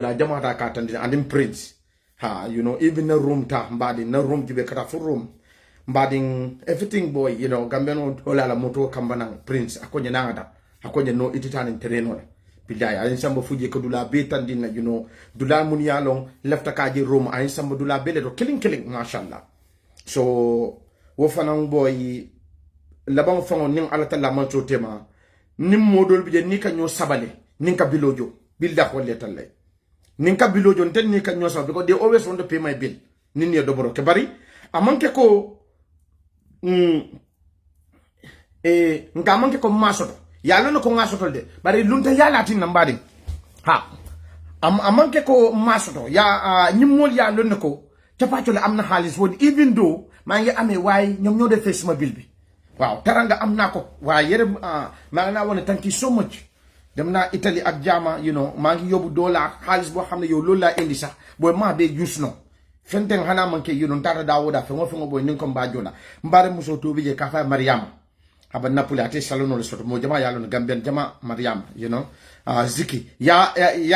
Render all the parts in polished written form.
la jamata ka tandi and prince ha you know even na room ta mbadi na room jibe kata for room mbadi everything boy you know Gambian ola la moto kambana prince akonye nangata akonye no ititani terreno bidaya ayin samba fuje ko dula be tandi na you know dula mun yalon lefta kaji room ayin samba dula bele do killing mashallah so wo fanan boy labang fango ning alata la mancho tema nim modol bi ni ka nyo sabale nin ka bilojo bilda ko letalle ninka bilojo nten ni kan nyosa because they always want to pay my bill nini ya doboro ke bari amanke ko nga amanke ko masoto yalla no ko ngasoto de bari lunta yalla tin nambadi ha amanke ko masoto ya nyimol ya lon ko tapato la amna halis won even though mangi amé way ñom ñoo def sama bill bi waaw taranga amna ko way yere ma na wona thank you so much dem na Italy ak jama you know mangi yobu dollar halis bo xamne yow loolu la indi sax boy ma be just no fenten hana manke you know tata dawoda fe ngo boy nin ko mbajola mbare muso to bije ka fa Mariam aba napoli ate salono le soto mo jama yalo Gambian jama Mariam you know ziki ya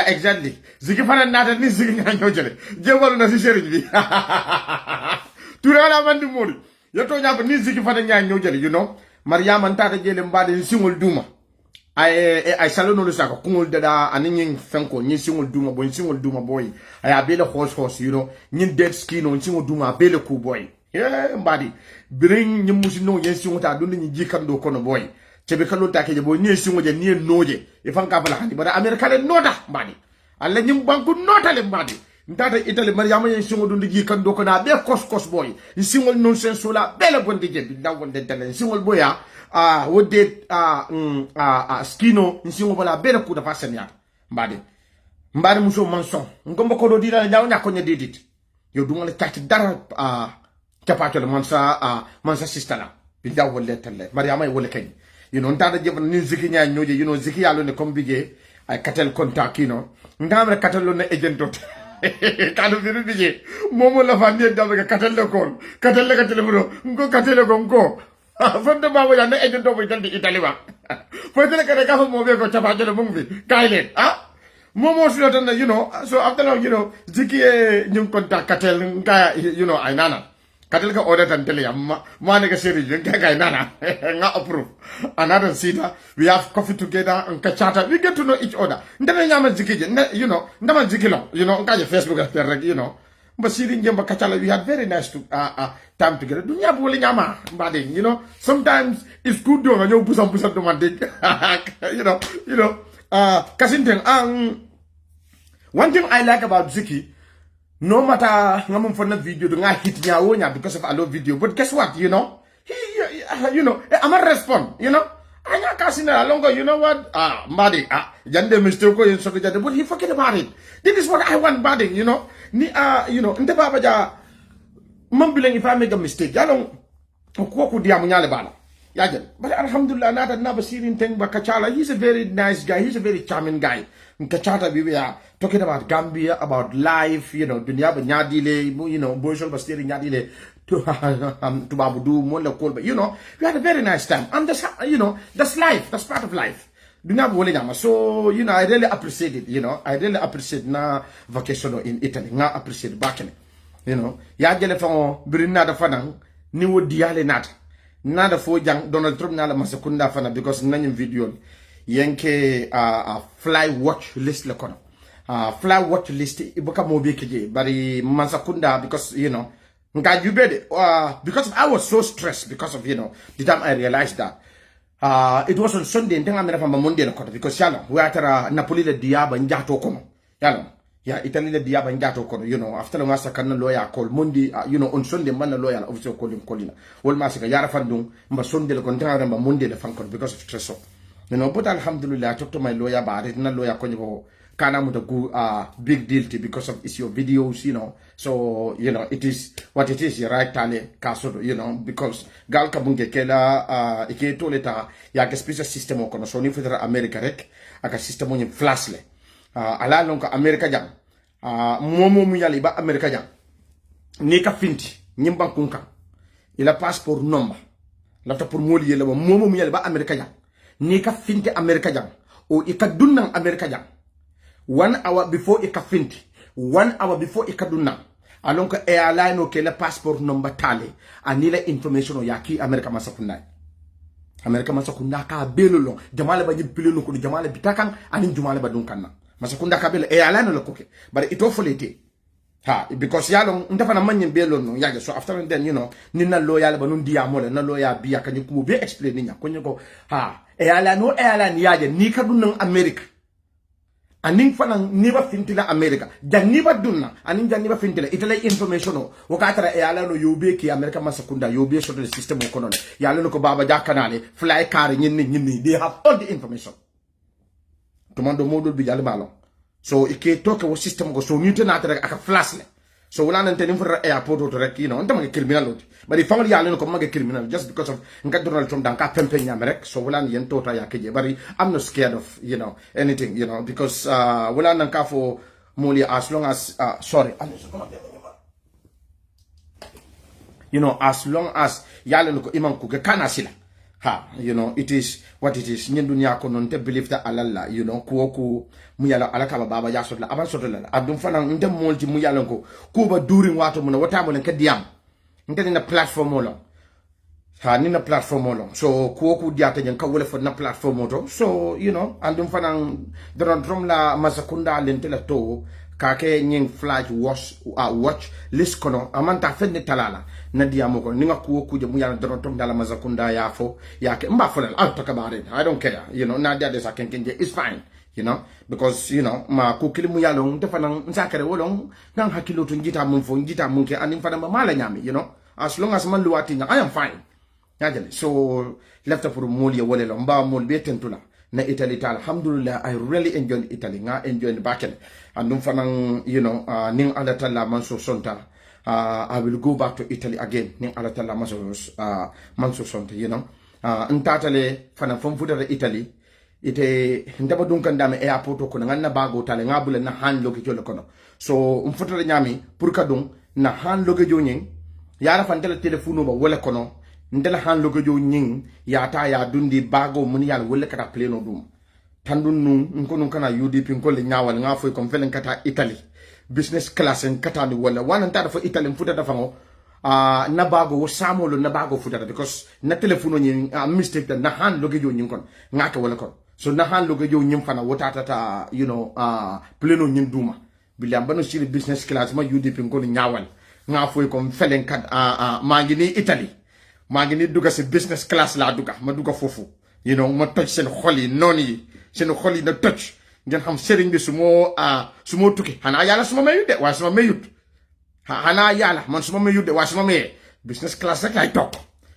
exactly ziki fana nata ni ziki nga ñojele jewal na ci serigne bi turala mandi modi yoto ñako ni ziki fana nya ñojele you know Mariam tata jele mbade ni singol duma ay salono le sako kungol dada anin fenko nyin singol duma boy ay abele horse you know nyin dead skin on singol duma abele ku boy yeah mbadi bring nyim musino yen singol ta do nyin jikando kono boy cebe kalo take je boy ni singol je ni noje e fanka bala handi bara america le nota mbadi alla nyim banku nota le mbadi ntata Italy Mariama yen singol do jikando kono be kos boy singol non sen sola bele bonde je bi daw wonde dalen singol boya wode skino nsingo bala bere ku da fasenya mbade muso manson ngomba ko do dira nyaw nyako nya didit yo dunga le tati dara capato le mansa sistala bi daw wolle telle Mariama wolle kany you know ntada je ni ziki nya nyoje you know ziki yalo ne kombije ay katel contact you ngamre katel ne agento kanu biru bije momo la fandi dabe katel le kon katel le ngo katel ko ngo fonde baba ya ne agento bo daldi Italy ba fonde le kare ka mo be ko capato le mumbi kayle momo silo tan you know so after all you know ziki nyum contact katel nga you know ay nana katel ka order tan tele ma ne ka seri nga kay nana nga approve another sita we have coffee together and kachata we get to know each other ndana nyama ziki je you know ndama ziki lo you know nga je Facebook rek you know but siri njemba kachala we had very nice time together dunya bole nyama mbade you know sometimes it's good do nga ñew pusam do man deg you know kasinteng one thing I like about Ziki, no matter ngam for na video do nga hit nya wonya because of a low video, but guess what, you know I'm a respond, you know anya kasina longo, you know what mbade jande mistake ko yen so jande, but he forget about it. This is what I want, mbade, you know ni you know nte Baba Jah mambilen if I make a mistake yalong ko diamu nyale bala yajel, but alhamdulillah nata na basirin teng bakachala. He's a very nice guy, he's a very charming guy. Nkachata we are talking about Gambia, about life, you know dunya ba nyadile you know boyshol bastiri nyadile to babudu mo le kolba, you know we had a very nice time, and that's you know that's life, that's part of life. So you know I really appreciate it, you know I really appreciate na vacation in Italy nga appreciate back you know ya jele fa birina da fanang ni wodi yale nada fo jang Donald Trump na la masakunda fana because nanyum video yenke fly watch list le kono fly watch list ibuka mo be keje bari masakunda because you know nga jubede because I was so stressed because of you know the time I realized that it was on Sunday and I'm from Monday because yalo we are Napoli le diaba njato kono yalo ya Italy le diaba njato kono you know after nga sakana lawyer call Monday you know on Sunday man lawyer officer calling wol masika yara fandung mba Sunday le kon tanga mba Monday le fankon because of stress you know but alhamdulillah I talked to my lawyer about it na lawyer konyo kana muta go big deal because of it's your videos, you know so you know it is what it is right tale kaso you know because gal kabunge kela ike toleta ya ke special system ko no so ni federal America rek aka system ni flash le ala lon ko America jam momo mu yali ba America jam ni ka finti nyimban kunka ila passport number lafta pour moli yele momo mu yali ba America jam ni ka finti America jam o ika dunnan America jam 1 hour before ikafinti 1 hour before ikaduna alonka airline o kele passport number tale anila information o yaki America masakunda ka belolo jamale ba jipilelo ko jamale bitakan anin jumale ba dun kanna masakunda ka bele airline lo koke but ito folete ha because yalo ndafa na manyen belo no yaje so after then ni na loyal ba nun dia mole na loya biya kanyi ku be explain nya ko nyako ha airline yaje ni ka dun America aning fanan niba fintila America janiba dunna aning janiba fintila itala information o wakatara yala no yobe ki America masakunda yobe so the system o kono yala no ko Baba Jah kanale fly car nyinni they have all the information tomando modul bi jale balon so ike toke wo system go so nite na tere aka flash le so wala nan tenim for airport to rek ndama criminal oti but the family yala no ko mage criminal just because of nga Donald Trump dan ka pempe nyame rek so wala yen tota ya keje bari I'm not scared of anything because wala nan ka for moli as long as sorry as long as yala no ko imam ko kana sila ha it is what it is nyen dunya ko non te believe that alalla ku mu yalla alaka Baba Jah sotla aban sotla adum fana ndem molti mu yalla ko ba during wato mu wata mo len kadiyam ndeni na platform lo ha ni na platform lo so ku diata nyen ka wala fo na platform to so andum fana doron drom la masakunda len to kake nyen flash watch list kono amanta fenne talala na diamo ko ninga ku je mu yalla doron tom dala masakunda ya fo yake mba fo I'll talk about it I don't care na dia de sa kenkenje it's fine because ma ko kilimu yalong te fana nsakare wolong nang hakilo to njita mun fo njita mun ke anim fana mala nyami as long as man luwati I am fine yajale so left for mol ya wolelo mba mol be tentula na Italy ta alhamdulillah I really enjoy Italy nga enjoy the bakel andum fana ning alata la man so sonta I will go back to Italy again ning alata la man so sonta ntatale fana fom fuda Italy ite ndaba dunkan dame airport ko nganna bago tale ngabule na han loge jole kono so mfotore nyami pour kadum na han loge jo nyin yara fan tele telephone ba wala kono ndela han loge jo nyin ya ta ya dundi bago mun yal wala kata pleno dum tandun nu nkono kana UDP ko le nyawal nga foy ko felen kata Italy business class en kata ni wala wan ta fa Italy mfuta da fango na bago wo samolo na bago futa because na telephone nyin mistake na han loge jo nyin kon ngaka wala kon so na han loge jo nyim fana wotata pleno nyim duma bilam bano siri business class ma UDP ngol nyawal nga foy ko felen kat mangi ni Italy mangi ni duga ci business class la duga ma duga fofu ma toj sen xoli noni sen xoli na toj ngeen xam serigne bi sumo tukki hana yalla suma mayut de wa suma mayut hana yalla man suma mayut de wa suma may business class rek ay tok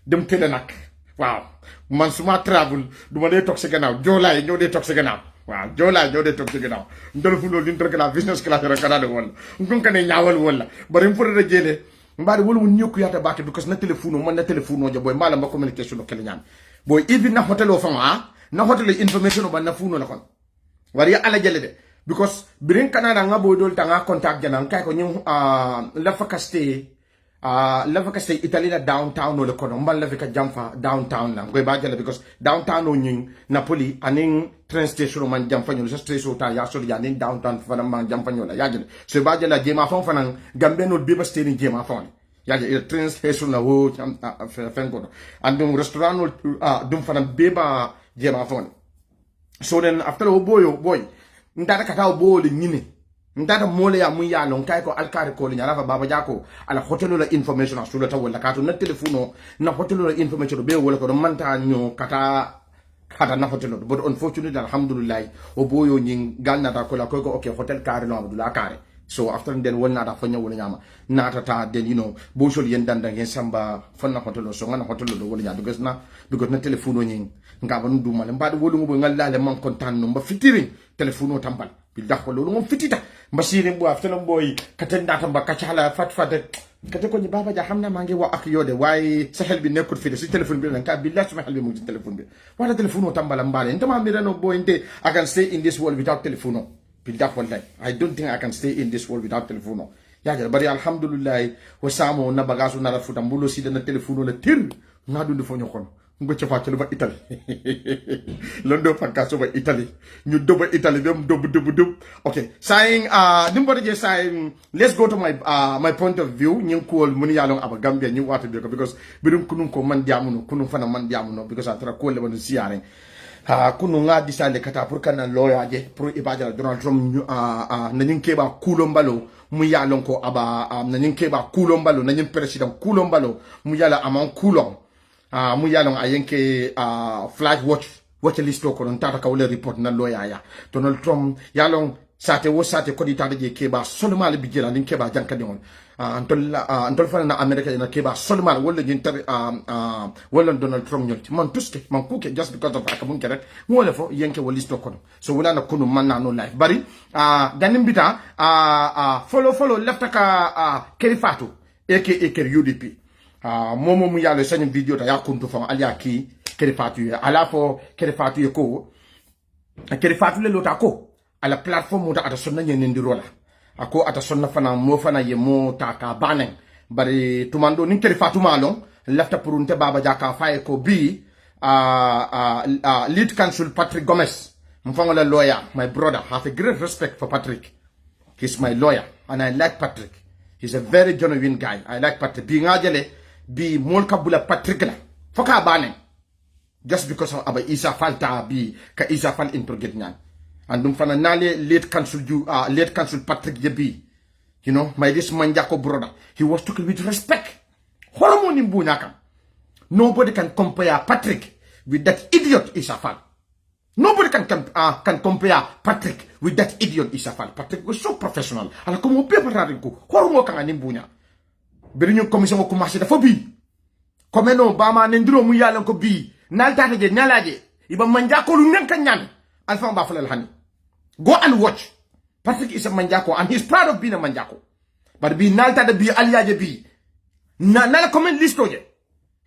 dem tele nak waaw man suma travel duma day tok ci gannaaw jolay ñoo day tok ci gannaaw waaw jolay ñoo day tok ci gannaaw ndol fu lo din tok la business class rek kana de won ngum kan ñaawal wala bari mu fota jele mbaade wolu mu ñokku yata baake because na telephone man na telephone jo boy mbala ma communication kele ñaan boy even na hotel o fama na hotel information ba na funo la kon wari ala jele de because birin kanada nga boy dol tanga contact janan kay ko ñu la fa kaste Italy la downtown le kono mbal la fika jamfa downtown la ngoy ba jele because downtown o ñing Napoli aning train station man jamfa ñu sa station ta ya so ya ning downtown fa man jamfa ñu la ya jele so ba jele jema fon fanan Gambia no biba station jema fon ya jele train station la wo fengo andum restaurant dum fanan biba jema fon so then after boy ndata kata boy ñini ndata mole ya mun ya lon kay ko alkari ko li nyala fa Baba Jah ko ala hotelu la information asula ta wala kato na telefono na hotelu la information be wala ko manta nyo kata na hotelu but unfortunately alhamdulillah o boyo nyin ganna ta ko la ko okay hotel kare no abdullah kare so after then wonna da fanya wala nyama nata ta then bo shol yen danda yen samba fonna hotelu so ngana hotelu do wala nya because na telefono nyin ngaba ndu mal mbade wolu ngo ngalla le man kontan no mba fitiri telefono tambal billahi ko lolu ngom fitita mbasiri mbo aftelo boy katenda tamba kachala fatfade kate ko ni Baba Jah xamna ma ngi wa ak yode way sa xel bi nekkul fi ci telephone bi nka billahi sama xel bi mo ci telephone bi wala telephone tambala mbale ndama mi reno boy nte I can stay in this world without telephone billahi wallahi I don't think I can stay in this world without telephone ya ja bari alhamdulillah wa samo na bagasu na rafuta mbulo si na telephone la tir ngadu ndifo ñokon ngoche fa ba Italy londo fanka so ba Italy ñu doba Italy dem dob okay saying nimbo je saying let's go to my point of view ñu ko mun yalong aba Gambia ñu wata be ko because birum kunun ko man diamuno kunun fana man diamuno because atra ko le banu siare kunu nga disale kata pour kana lawyer je pour ibaja Donald Trump nañu keba kulombalo mu yalong ko aba nañu keba kulombalo nañu president kulombalo mu yala amon kulong mu yalong ayenke flash watch list ko non tata ka wala report na lawyer ya Donald Trump yalong sate ko di tata je keba seulement le bijela nin keba jankadi on antol fana na America na keba seulement wala jintar wala Donald Trump nyoti man tuske man kuke just because of akabun keret wala fo yenke wala list ko so wala na kunu man na no life bari ganim bita follow left ka kelifatu eke UDP momo mu yalo sanyi video ta yakuntu fa ali aki kelifatu ala fo kelifatu ko kelifatu le lota ko ala platform ta ata sonna nyendi rola ako ata sonna fana mo fana ye mo ta ka banen bari tumando nin kelifatu malon lafta purunte Baba Jah ka faye ko bi lead counsel Patrick Gomez mfangola lawyer my brother have a great respect for Patrick. He's my lawyer and I like Patrick. He's a very genuine guy. I like Patrick. Bi ngajele bi molka bula Patrick la foka banen just because of aba Isa falta bi ka Isa fal interrogate nyan and dum fana nale late counsel Patrick Jebi, you know, my this manjako brother, he was taken with respect. Hormone in bunyaka. Nobody can compare Patrick with that idiot Isafal. Nobody can compare Patrick with that idiot Isafal. Patrick was so professional. Ala como paper rarinku. Hormo kanga nimbunya. Berinyo commission ko kumasi da fobi. Komeno Obama nendro mu yalan ko bi. Nalta je nalaje. Iba manjako lu nenka nyan. Alfa ba falal hani. Go and watch. Patrick is a manjako and he's proud of being a manjako. But be nalta da bi aliaje bi. Na comment list oje.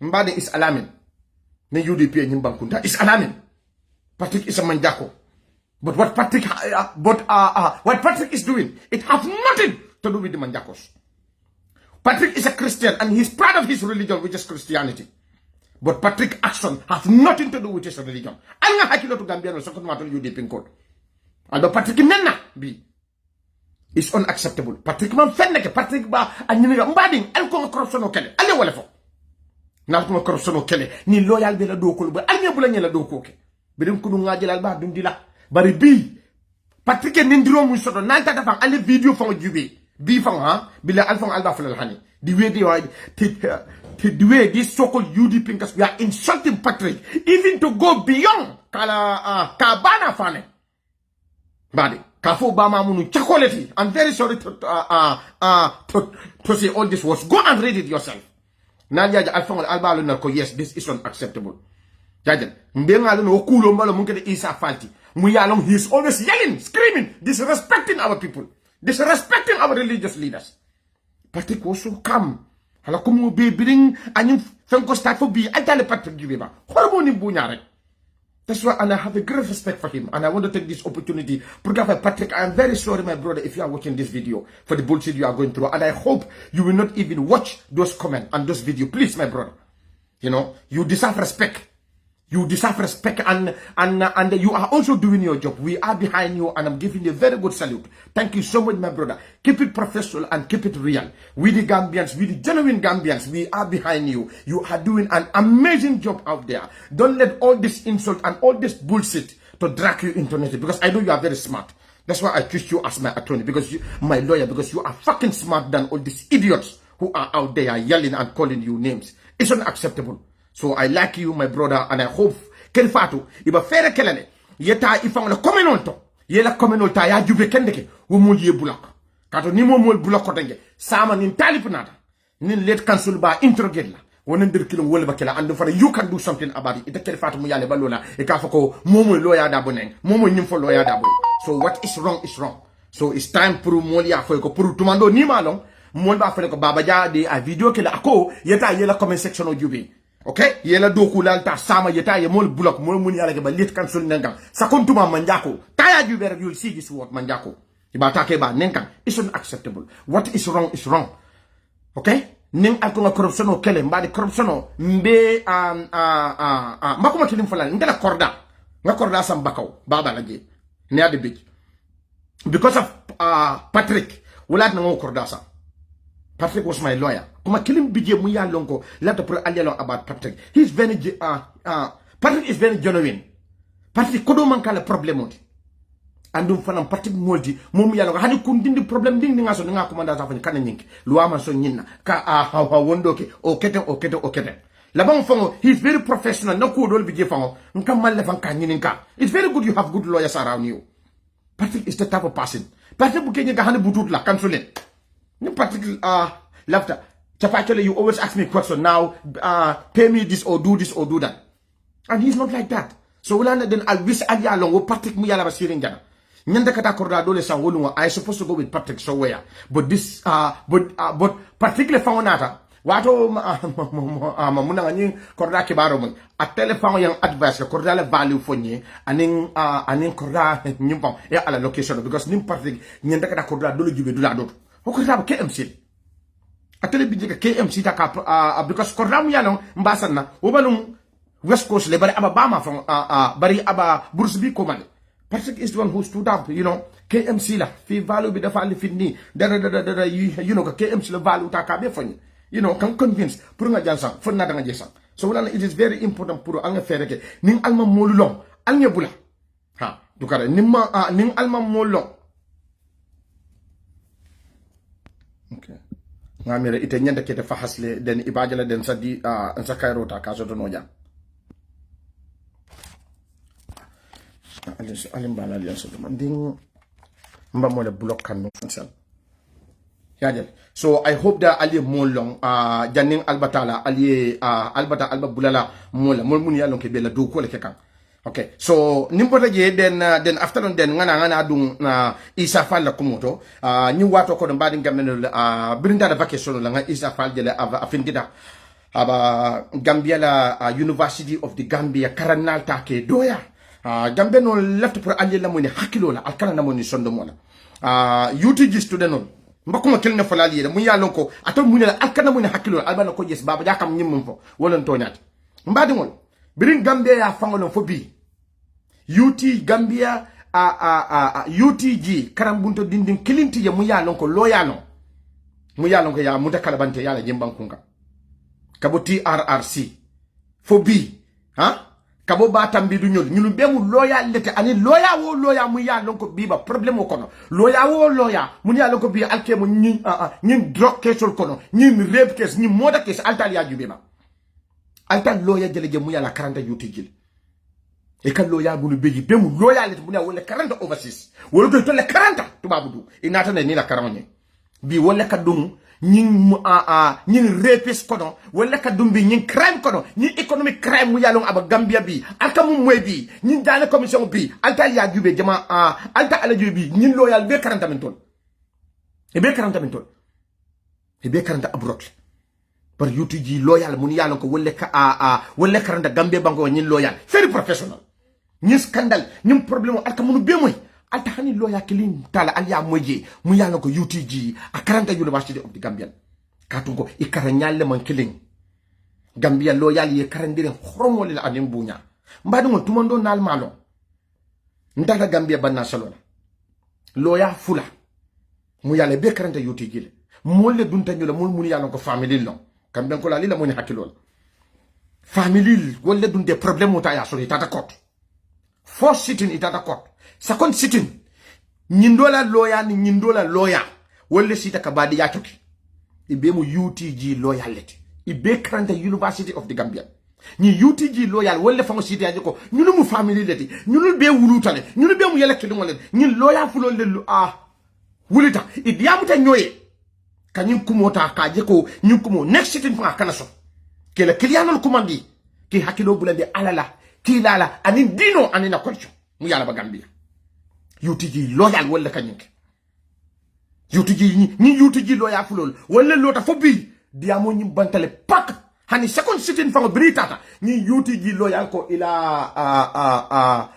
Mbade is alarming. Ne UDP nyimbankunta is alarming. Patrick is a manjako. But what Patrick is doing, it has nothing to do with the manjakos. Patrick is a Christian and he's proud of his religion, which is Christianity. But Patrick's action has nothing to do with his religion. Anga hakilo to Gambian or second matter UDP code. And Patrick nena be is unacceptable. Patrick man fenneke Patrick ba anyinga mbading elko corruption okele. Ale wala fo. Na ko corruption okele ni loyal be la do ko ba alme bu la ñela do ko ke. Birim ko nga jëlal ba dum di la. Bari bi Patrick nindiro mu soto nanta dafa ale video fa jubé. Bi fa ha bila alfa alba fa la hani. The way they are the way this so-called UDP because we are insulting Patrick even to go beyond kala kabana fane. Badi Kafo Obama munu chocolate. I'm very sorry to say all this was. Go and read it yourself. Nadia Alfonso Albalo Narco, yes, this is unacceptable. Jajan, Mbenga no kulo mbalo munkede Isa Falti. Muyalong, he is always yelling, screaming, disrespecting our people, disrespecting our religious leaders. Patrick also come. Halakumu be bring and Fenko start for be Atale Patrick Giveba. Hormone bunyare. That's why, and I have a great respect for him. And I want to take this opportunity. Patrick, I am very sorry, my brother, if you are watching this video for the bullshit you are going through. And I hope you will not even watch those comments and those videos. Please, my brother. You know, you deserve respect. You deserve respect and you are also doing your job. We are behind you and I'm giving you a very good salute. Thank you so much, my brother. Keep it professional and keep it real. We the Gambians, we the genuine Gambians, we are behind you. You are doing an amazing job out there. Don't let all this insult and all this bullshit to drag you into it because I know you are very smart. That's why I choose you as my attorney, because you, my lawyer, because you are fucking smart than all these idiots who are out there yelling and calling you names. It's unacceptable. So I like you, my brother, and I hope Kelfatu, iba fere kelene, yeta ifang la komenolto, yela komenolta ya jube kendeke, wumul ye bulak. Kato ni mol bulak kotenge, sama nin talipunata, nin let council ba interrogate la, wonendir kilo wolba kela, and for you can do something about it. Ita Kelfatu muyale balola, ekafako momo lawyer daboneng, momo nyimfo lawyer daboy. So what is wrong is wrong. So it's time puru molia for ko puru tumando ni malong, molba for ko Baba Jah de a video kela ako, yeta yela comment section o jube. Okay, yela doku lalta sama yeta ye mol block mol muni ala ke ba lit cancel nengang sakontuma manjako taya ju ber you'll see this word manjako iba take ba nengang is unacceptable. What is wrong is wrong. Okay, ning alko corruption o kele mbadi corruption o mbe makuma kilim falan ngala korda nga korda sam bakaw baba la je ne ade big because of Patrick wala na ngo korda sa Patrick was my lawyer kuma kilim bije mu ya lonko lata pour allialo about Patrick he's very Patrick is very genuine Patrick kodo man kala problème oti andum fanam Patrick moldi mom yalo hani kun dindi problème dindi nga so nga commanda sa fani kana nyinki luama so nyinna ka ha wondoke o kete la bang fango he's very professional no ko dol bije fango ngam malle fan ka nyininka it's very good you have good lawyers around you Patrick is the type of person Patrick bu kenye ga hani butut la kansulen ni Patrick laughter chapachole you always ask me question now pay me this or do that and he's not like that so wala na den al wis al ya longo Patrick mu yala ba sirin jana nyanda kata korda dole sangolu I supposed to go with Patrick somewhere but this but Patrick le fangonata wato mamuna ngani korda ke baro mun a telephone yang advice korda le value fonye anin korda nyimpa ya ala location because nim Patrick nyanda kata korda dole jube dula dot ko korda KMC a tele bijika KMC ta ka because korda mu yalo mbasanna obalum West Coast le bari aba bama from bari aba Bursbi komande Patrick is the one who stood up, you know. KMC la, fi value be the value fi ni. You know, KMC la value ta kabe fany. You know, can convince pour nga jansan, fon na nga jesan. So wala it is very important pour anga fere ke ning alma molulong, alnya bula. Ha, dukare nimma ning alma molulong. Okay. Ngamira ite nyanda kete fa hasle den ibajala den sadi ansa kairo ta kaso to noja. Alim bala alias ding mba mo le block kan no sel yajel so I hope that ali mo long janning albatala ali albata alba bulala mo la mo mun yalon ke bela do ko le kan okay so nimbo je den after den ngana dung na isa fal la kumoto ni wato ko do mbadi ngamen birinda da vacation la nga isa fal jele afindida aba Gambia la University of the Gambia karanal take doya Gambia no left pour allier la moni hakilo la alkala na moni sondo mona UTG student non mbakuma kelne fo la liye mu yalon ko ato mu ne alkana moni hakilo albana ko yes baba jakam nyim fo wolon to nyat mbadi ngol birin Gambia ya fangolon fo bi UT Gambia UTG karambunto dindin kilinti ya mu yalon ko loyano mu yalon ko ya mutakala bante yala jimbankunga kaboti RRC fo bi ha kabo batambi du ñunu bemu loya lete ani loya wo loya mu ya lonko biba problème ko no loya wo loya mu ya lonko bi alke mu ñin drug case ko no ñin rape case ñin moda case altal ya jubema altal loya jele je mu ya la 40 yuti e kan loya bu beji bemu loya lete mu ya wala 40 overseas wala ko to le 40 tubabu du inata ne ni la karamone bi wala ka dum ñing ñing rapist kono wala ka dumbi ñing crime kono ñing economic crime mu yalong aba Gambia bi alka mu moy bi ñing dale commission bi alta ya jube jama alta ala jube bi ñing loyal be 40 min ton e be 40 min ton e be 40 abroad par UTG loyal mu yalong ko wala ka wala 40 Gambia bango ñing loyal very professional ñing scandal ñing problème alka mu be moy alta hani loya kilin tala alia moje mu yalla ko UTG a 40 University of the Gambian katungo e karanyalle man kilin Gambia loyal ye karandire horomole la adim bunya mbadi mo tumando nal malo ndata Gambia banna salona loya fula mu yalla be 40 UTG le molle dunta nyula mul mun yalla ko family lo kam ben ko la lila mo ni hakilol family wolle dunde problème mota ya sori tata court force sitting itata court second sitting nyindola lawyer wolle sita kabadi yatoki ibe mu UTG loyalty ibe karanta University of the Gambia ni UTG loyal wolle fango sita yaji ko ñunu mu family leti ñunu be wulutale ñunu be mu yeleke dum wala ñin loyal fulo le wulita idiamuta ñoye kanyin kumota kaje ko ñin kumo next sitting fa kana so ke le kliyanol kumandi ki hakilo bulande alala ki lala anin dino anina kolcho mu yala ba Gambia UTG loyal wala kanyink UTG ni UTG loyal fulol wala lota fobi diamo ñi bantale pak hani second sitting fango britata ni UTG loyal ko ila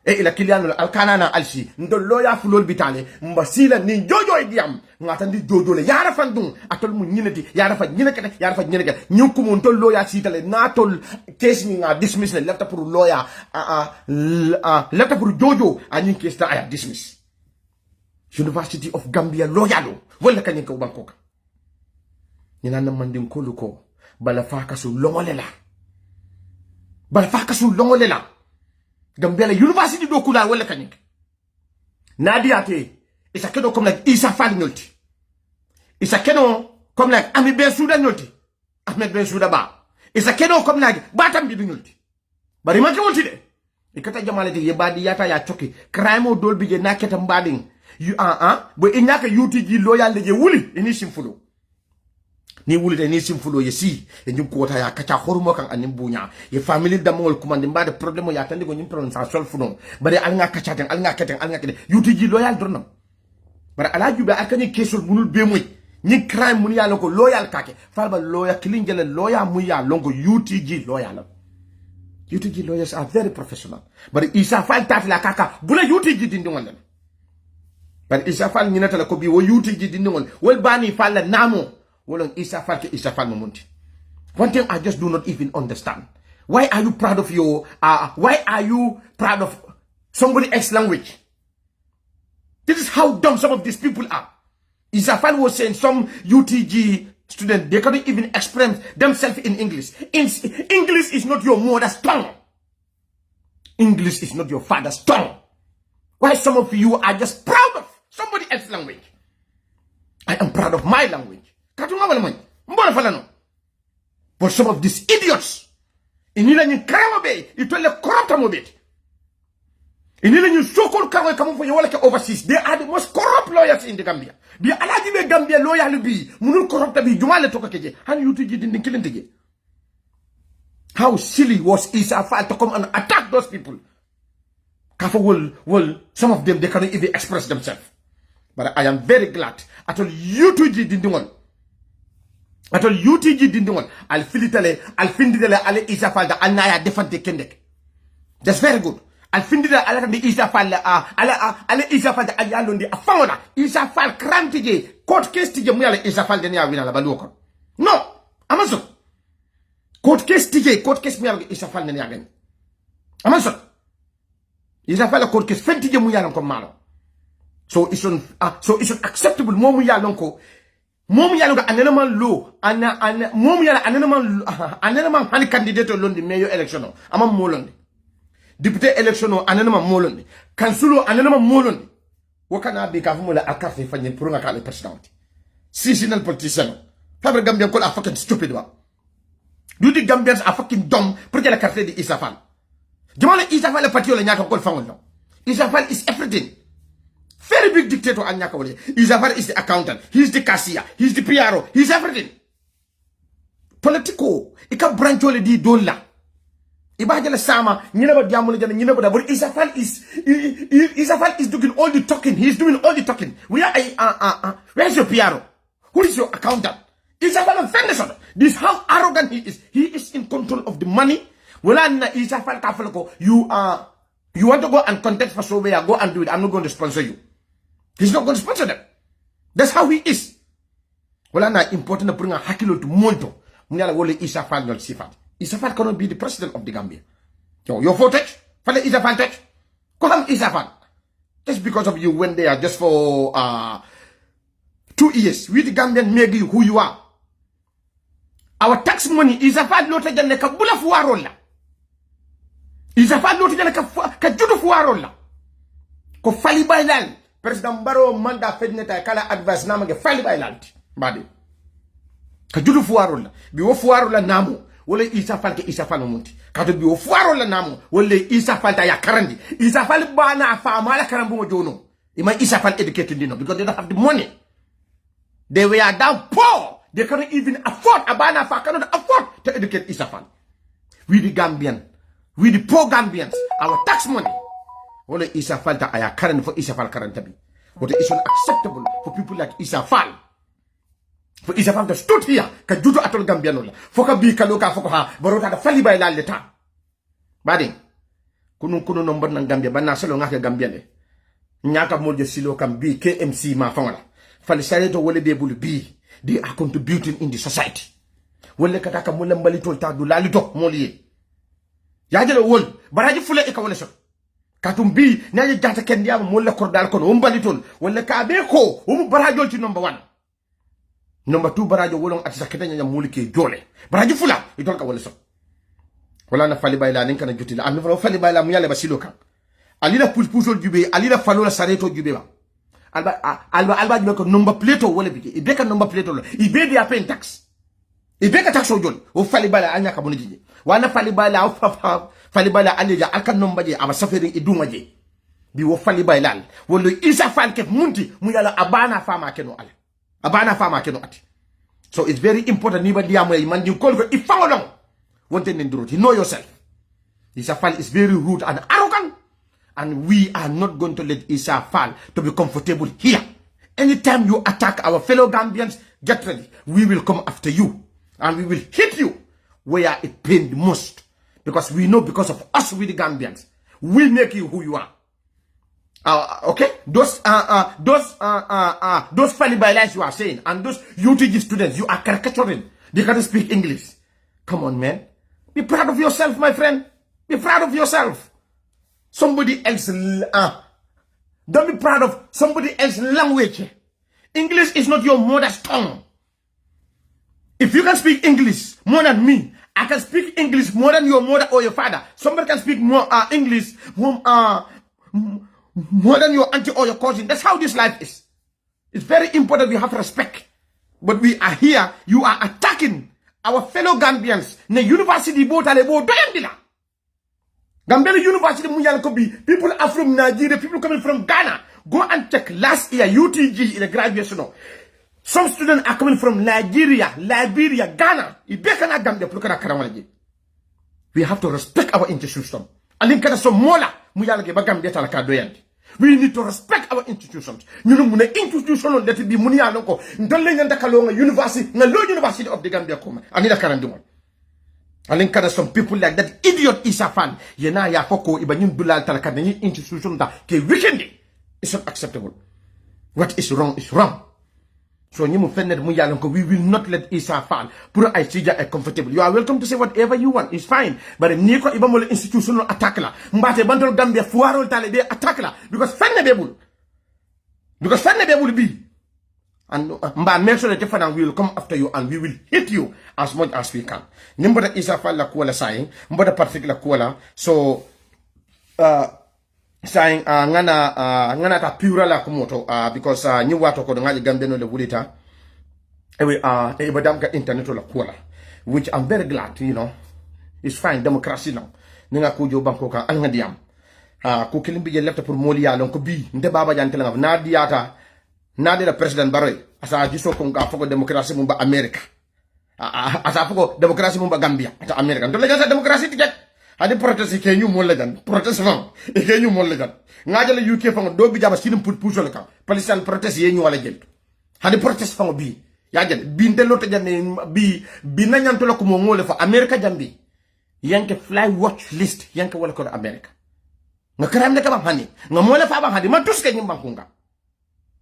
e ila kiliano alkana na alsi ndo loya fulol bitale mbasila ni jojo e diam ngata ndi jojo le yara fandum atol mu nyinati yara fa nyinake nyukum on tol loya sitale na tol case ni nga dismiss le lefta pour loya lefta pour jojo ani case ta aya dismiss University of Gambia loya do wala kanyen ko bankoka nina na mandin koluko bala faka su longolela Gambia la university do kula wala kanyik nadia te isa kedo comme like Isa Fall nyolti isa kedo comme like Ami Ben Souda nyolti Ahmed Ben Souda ba isa kedo comme like Batam bi nyolti bari ma ke de ikata jamale te yebadi yata ya choki crime o dol bije naketa mbading you bo inyaka UTG loyal de wuli ini simfulo ni wuli de ni simfulo yesi e njum ko ta ya kacha horumo kan anim bunya ye family damol kumande mbade problème ya tande go nyim prononciation funo bari al nga kacha ten al nga kete UTG loyal dornam bari ala jube akani kesul munul be moy ni crime mun ya lako loyal kake falba loyal kilingele loyal mu ya longo UTG loyal UTG lawyers are very professional bari Isa Fall tatla kaka bula UTG dindingol bari Isa Fall nyinata la ko bi wo UTG dindingol wol bani falla namo wolon Isa Fall ke Isa Fall momonti. One thing I just do not even understand. Why are you proud of your why are you proud of somebody else's language? This is how dumb some of these people are. Isa Fall was saying some UTG students, they cannot even express themselves in English. English is not your mother's tongue. English is not your father's tongue. Why some of you are just proud of somebody else's language? I am proud of my language. But some of these idiots, inila nyi krama be, itole corrupt mo be. Inila nyi so-called krama kamu for you overseas. They are the most corrupt lawyers in the Gambia. Bi alaji be Gambia lawyer bi, munul corrupt bi jumale toka keje. Han UTG din killing. How silly was Isa Fall to come and attack those people? Kafa will some of them they cannot even express themselves. But I am very glad at all UTG dindingon. At all UTG dindingon. I'll finditele ale Isa Fall da anaya defante kendek. That's very good. I'll finditele ale de Isa Fall ale Isa Fall da ayalondi afamona. Isa Fall krantije court case tije muyale Isa Fall denia wina la baluko. No, amazo. Court case muyale Isa Fall denia gani. Amazo. Isa Fall court case fentije muyale ko malo. So it's acceptable momu ya lonko anenman law momu ya anenman hani candidate londi mayor election ama molondi député election anenman molondi kansulo anenman molondi wakana be ka fumula akarte fanye pour nga kale president seasonal politician fabre Gambian ko are fucking stupid ba do the Gambians are fucking dumb pour la carte de Isa Fall jamana Isa Fall parti la nyaka ko fangol no Isa Fall is everything. Very big dictator Anyaka Wale. Isa Fall is the accountant. He's the cashier. He's the PRO. He's everything. Politico. Ika branchole di dola. Ibajala sama. Nyinaba diamole jana nyinaba da. But Isa Fall is doing all the talking. He's doing all the talking. Where's your PRO? Who is your accountant? Isa Fall offended. This is how arrogant he is. He is in control of the money. Wala Isa Fall kafalako. You want to go and contest for Sobea, go and do it. I'm not going to sponsor you. He's not going to sponsor them. That's how he is. Well, na important to bring a hakilo to Monto. Munyala wole Isa Fall not sifat. Isa Fall cannot be the president of the Gambia. Your footage? Fale Isa Fall touch? Come Isa Fall. Just because of you went there just for 2 years. We the Gambian made you who you are. Our tax money, Isa Fall not a jane kabula fuarola. Isa Fall not a jane ka judo fuarola. Ko fali bailal. President Barrow manda fedneta kala advice namage fali bailal. Badi. Ka judo fuarola. Bi wo fuarola namo. Wole Isa Fall ke Isa Fall monti. Kato bi wo fuarola namo. Wole Isa Fall ta ya karandi. Isa Fall bana fa mala karambu mo jono. Ima Isa Fall educated dino because they don't have the money. They were down poor. They cannot even afford. Abana fa cannot afford to educate Isa Fall. We the Gambian. We the poor Gambians. Our tax money. Wole Isa Fall ta aya current for Isa Fall current tabi. But it's unacceptable for people like Isa Fall. For Isa Fall to stood here. Ka judo atol Gambian la. Foka bi kaloka foka ha. Barota da fali bay la leta. Bading. Kuno no mbon na Gambia ba na selo ngaka Gambia le nyaka molje silo kam bi KMC ma fawala fali sareto wole be bulu bi they are contributing in the society wole kata ka mulam balitol ta du lalito moliye yajele wol baraji fule e ka wole so katum bi naje jata ken diama molla kordal kono balitol wole ka be ko barajol ci number 1 number 2 barajo wolon atisa ketanya nyam molike jole baraji fula itol ka wole so wala na fali bayla nin kana jutila an fali bayla mu yale basilo kan alila pulpusol jube alila falola sareto jube ba alba jube ko number plate wala biki ibe ka number plate lo ibe dia pen tax ibe ka tax o jol o fali bayla anya ka boniji wana fali bayla o fali bayla alija alkan number je aba safari iduma je bi wo fali bayla wala isa fan ke munti mu yala abana fama keno ala abana fama keno ati so it's very important ni ba dia mo man di ko ifawolong wanted to know yourself. Isa Fall is very rude and arrogant. And we are not going to let Isa Fall to be comfortable here. Anytime you attack our fellow Gambians, get ready. We will come after you. And we will hit you where it pains the most. Because we know because of us with the Gambians, we make you who you are. Okay? Those funny bylaws you are saying, and those UTG students, you are caricaturing. They can't speak English. Come on, man. Be proud of yourself, my friend. Be proud of yourself. Somebody else. Don't be proud of somebody else's language. English is not your mother's tongue. If you can speak English more than me, I can speak English more than your mother or your father. Somebody can speak more English more than your auntie or your cousin. That's how this life is. It's very important we have respect. But we are here. You are attacking our fellow Gambians. Ne university botale bo doyandila. Gambian University Muyal Kobi. People are from Nigeria. People coming from Ghana. Go and check last year UTG in the graduation. Some students are coming from Nigeria, Liberia, Ghana. We have to respect our institution. We need to respect our institutions. You know, institution that be munia loko. Ndole nyanda kalonga university, na low University of the Gambia koma. Anila karanduma. Alinkana some people like that idiot Isa Fall. Yena ya foko ibanyun dulal talakana ni institution da ke weekendi. It's not acceptable. What is wrong is wrong. So we will not let Isa Fall. Pura Aisija are comfortable. You are welcome to say whatever you want. It's fine. But Niko Ibamole institutional attack la. Mbate Bandol Gambia Fuaro Talebe attack la. Because Fanabebul. Because Fanabebul be. And Mba make sure that we will come after you and we will hit you as much as we can. Nimba Isa Fall la kuala saying. Mba particular kuala. So saying ngana ta pura la kumoto because ni wato ko ngaji Gambian le bulita e badam ka internet la kuala, which I'm very glad, you know. It's fine, democracy now ninga ko jo banko ka al ngadiam ko kilimbi je lefta pour moli ya lon ko bi nde Baba Jah tele na diata na de la president Barrow asa jiso ko nga foko democracy mo ba America asa foko democracy mo ba Gambia ta America to la jasa democracy tiket hadi protest ke ñu mo la jan protest fam e ke ñu mo la jan ngajala UK fam do bi jaba sinim put pusol ka palestine protest ye ñu wala jël hadi protest fam bi ya jël bi ndelo to jan bi nañanto la ko mo ngole fa America jambi yanke fly watch list yanke wala ko America nga karam de ka ba hani nga mo la fa ba hadi ma tuske ñu bankunga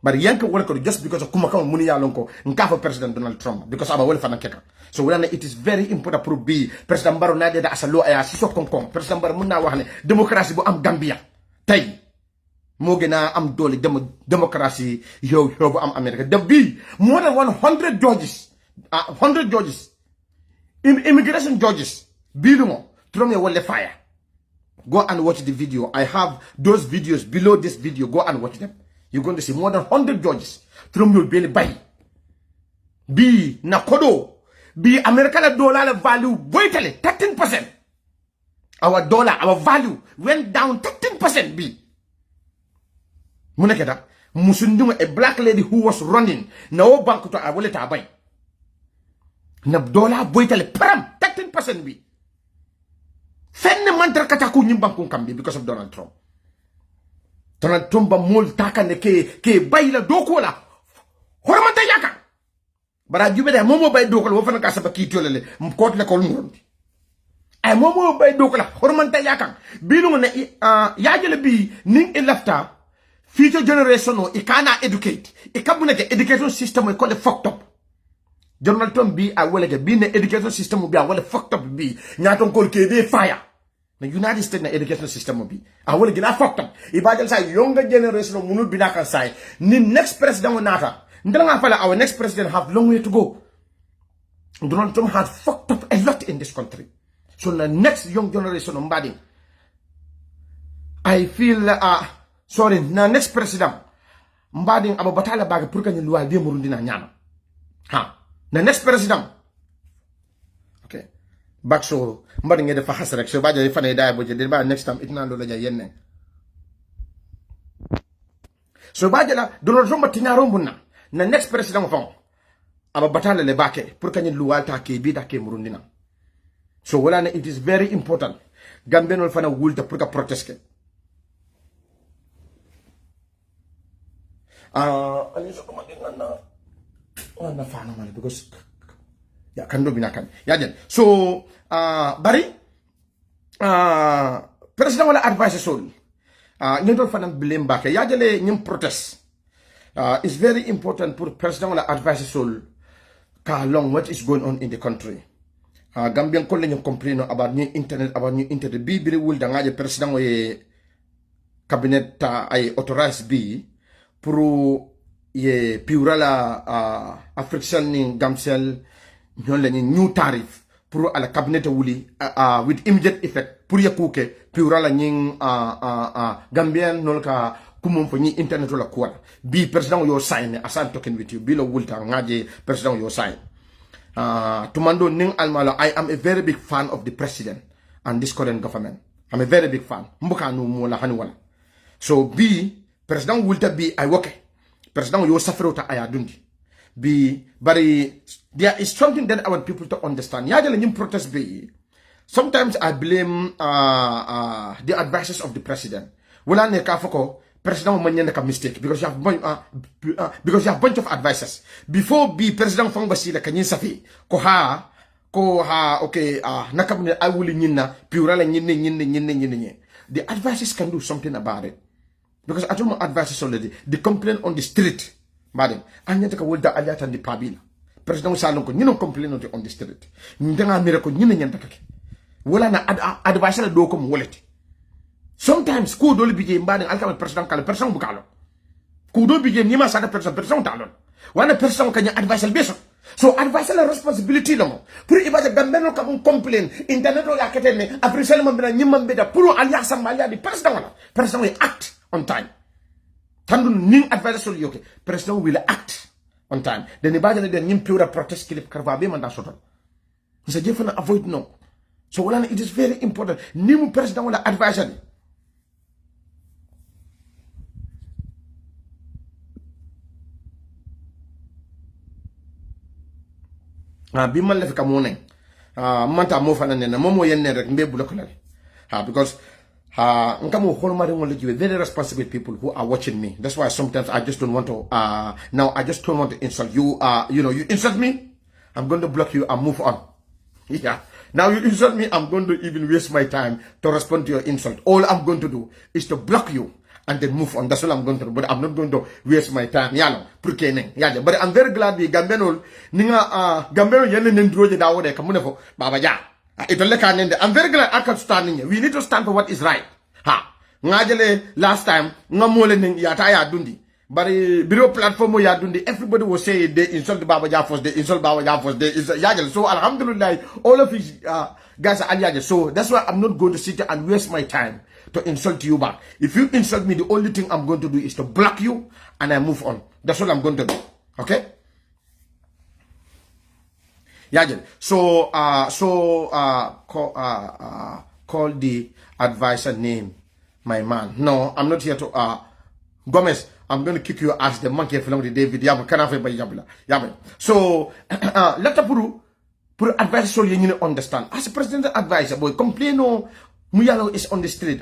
bari yanke wala ko just because of kuma kam muni ya lon ko nka fa president Donald Trump because aba wala fa na keka. So it is very important to be President Barrow na da asalo aya si sok konkon President Barrow mun na wax ne démocratie bu am Gambia tay mo gëna am doole démocratie yow bu am America. The be more than 100 judges immigration judges bilumo Trump ya wala fire. Go and watch the video. I have those videos below this video. Go and watch them. You're going to see more than 100 judges. Trump will be buy. Be nakodo. Be American dollar value waitally 13%. Our dollar, our value went down 13%. Be Munekeda Musunduma, a black lady who was running no bank to a wallet buy. Na dollar waitally param 13% be. Fenne mantra kataku nyimbanku kambi because of Donald Trump. Donald Trump ba mol taka ne ke bayla dokola hormata yaka bara jube de momo bay dokola wo fana ka saba kitolele mkot le ko ngron ay momo bay dokala hormanta yakang bilu ne yajele bi ning e lafta future generation no ikana educate ikabuna ke education system ko le fucked up Donald Trump bi a wala ke bi ne education system bi a wala fucked up bi nyaton ko ke be fire na United States na education system bi a wala gina fucked up ibajal say younger generation munu binaka say ni next president nata ndanga fala our next president have long way to go. Donald Trump has fucked up a lot in this country. So the next young generation of Mbadi, I feel sorry, the next president Mbadi aba batala baga pour que ñu loi bi murundi na ñama. Ha, the next president. Okay. Back so Mbadi ngede fa xass rek so ba jay fané day bo jël ba next time itna lo la jay yenne. So ba jala Donald Trump tiñaro mbuna. The next president fon aba batala le bake pour que ñu loi ta ke bi ta ke murundi na. So it is very important. Gambian will find a will to put a protest. Because yeah, can do binakan. Yeah, so Barry, President will advise us all. You don't find blame back. Yajale nyim protest. It's very important for President will advise us all. Along what is going on in the country. Gambian ko lañu complain about new internet bi biri wul da ngaje president ye cabinet ay authorized bi pour ye PURA la african ni gamsel ñol lañu new tariff pour ala cabinet wuli with immediate effect pour ye kuke PURA la ñing Gambian nol ka kumum fo ni internet la kuwa bi president yo sign asan talking with you bi lo wulta ngaje president yo sign. Tumando ning almalo, I am a very big fan of the president and this current government. I'm a very big fan. Mbuka no mo la haniwala. So B president Wilta B I work. President yo safrota ayadundi. B bari there is something that I want people to understand. Yajala nyim protest B. Sometimes I blame the advisors of the president. Wala ne ka foko president mo nyane ka mistake because you have bunch of advisors. Before be president fong basila kanyin safi ko ha okay nakabne I will nyina PURA la nyine. The advisors can do something about it. Because I told my advisors already, the complaint on the street, madam, anya ka wulda aliata ndi pabila. President salon ko nyino complain on the street. Ndanga mira ko nyine nyanta kake. Wala na advisor do ko mo woleti. Sometimes kudo li bije mbani alka president kala president bukalo. Kudo bije nima sada president talon. Wana president kanya advisor beso. So advisor la responsibility lomo. Pour ibaje gambeno ka mon complain internet lo yakete ne après seulement bena nyimam beda pour aliya samalia di president wala. President will act on time. Tandu ning advisor so yoke. President will act on time. Then ibaje le nyim PURA protest clip karva be manda soto. Nsa jefana avoid no. So wala it is very important. Nimu president wala advisor. Bimal lefika mone manta mo fana nena momo yenne rek mbe bulokolale because nkamo holmari ngol jiwe very responsible people who are watching me. That's why sometimes I just don't want to now I just don't want to insult you. You know, you insult me, I'm going to block you and move on. Yeah, now you insult me, I'm going to even waste my time to respond to your insult. All I'm going to do is to block you and then move on. That's all I'm going to do. But I'm not going to waste my time. But I'm very glad the Gambian Gambian yene nendroje dawode kamunefo Baba Jah. I'm very glad I can stand here. We need to stand for what is right. Ngajele last time ngamole ning yata ya dundi. But biro platform ya dundi. Everybody will say they insult Baba Jah first. They insult Baba Jah first. They insult Yajel. So alhamdulillah, all of his guys are Yajel. So that's why I'm not going to sit there and waste my time to insult you back. If you insult me, the only thing I'm going to do is to block you and I move on. That's all I'm going to do. Okay? Yajel. So call the advisor name, my man. No, I'm not here to Gomez, I'm going to kick your ass the monkey film the David Yabla. So let puru advisor so you understand. As a president advisor, boy, complain no Muyalo is on the street.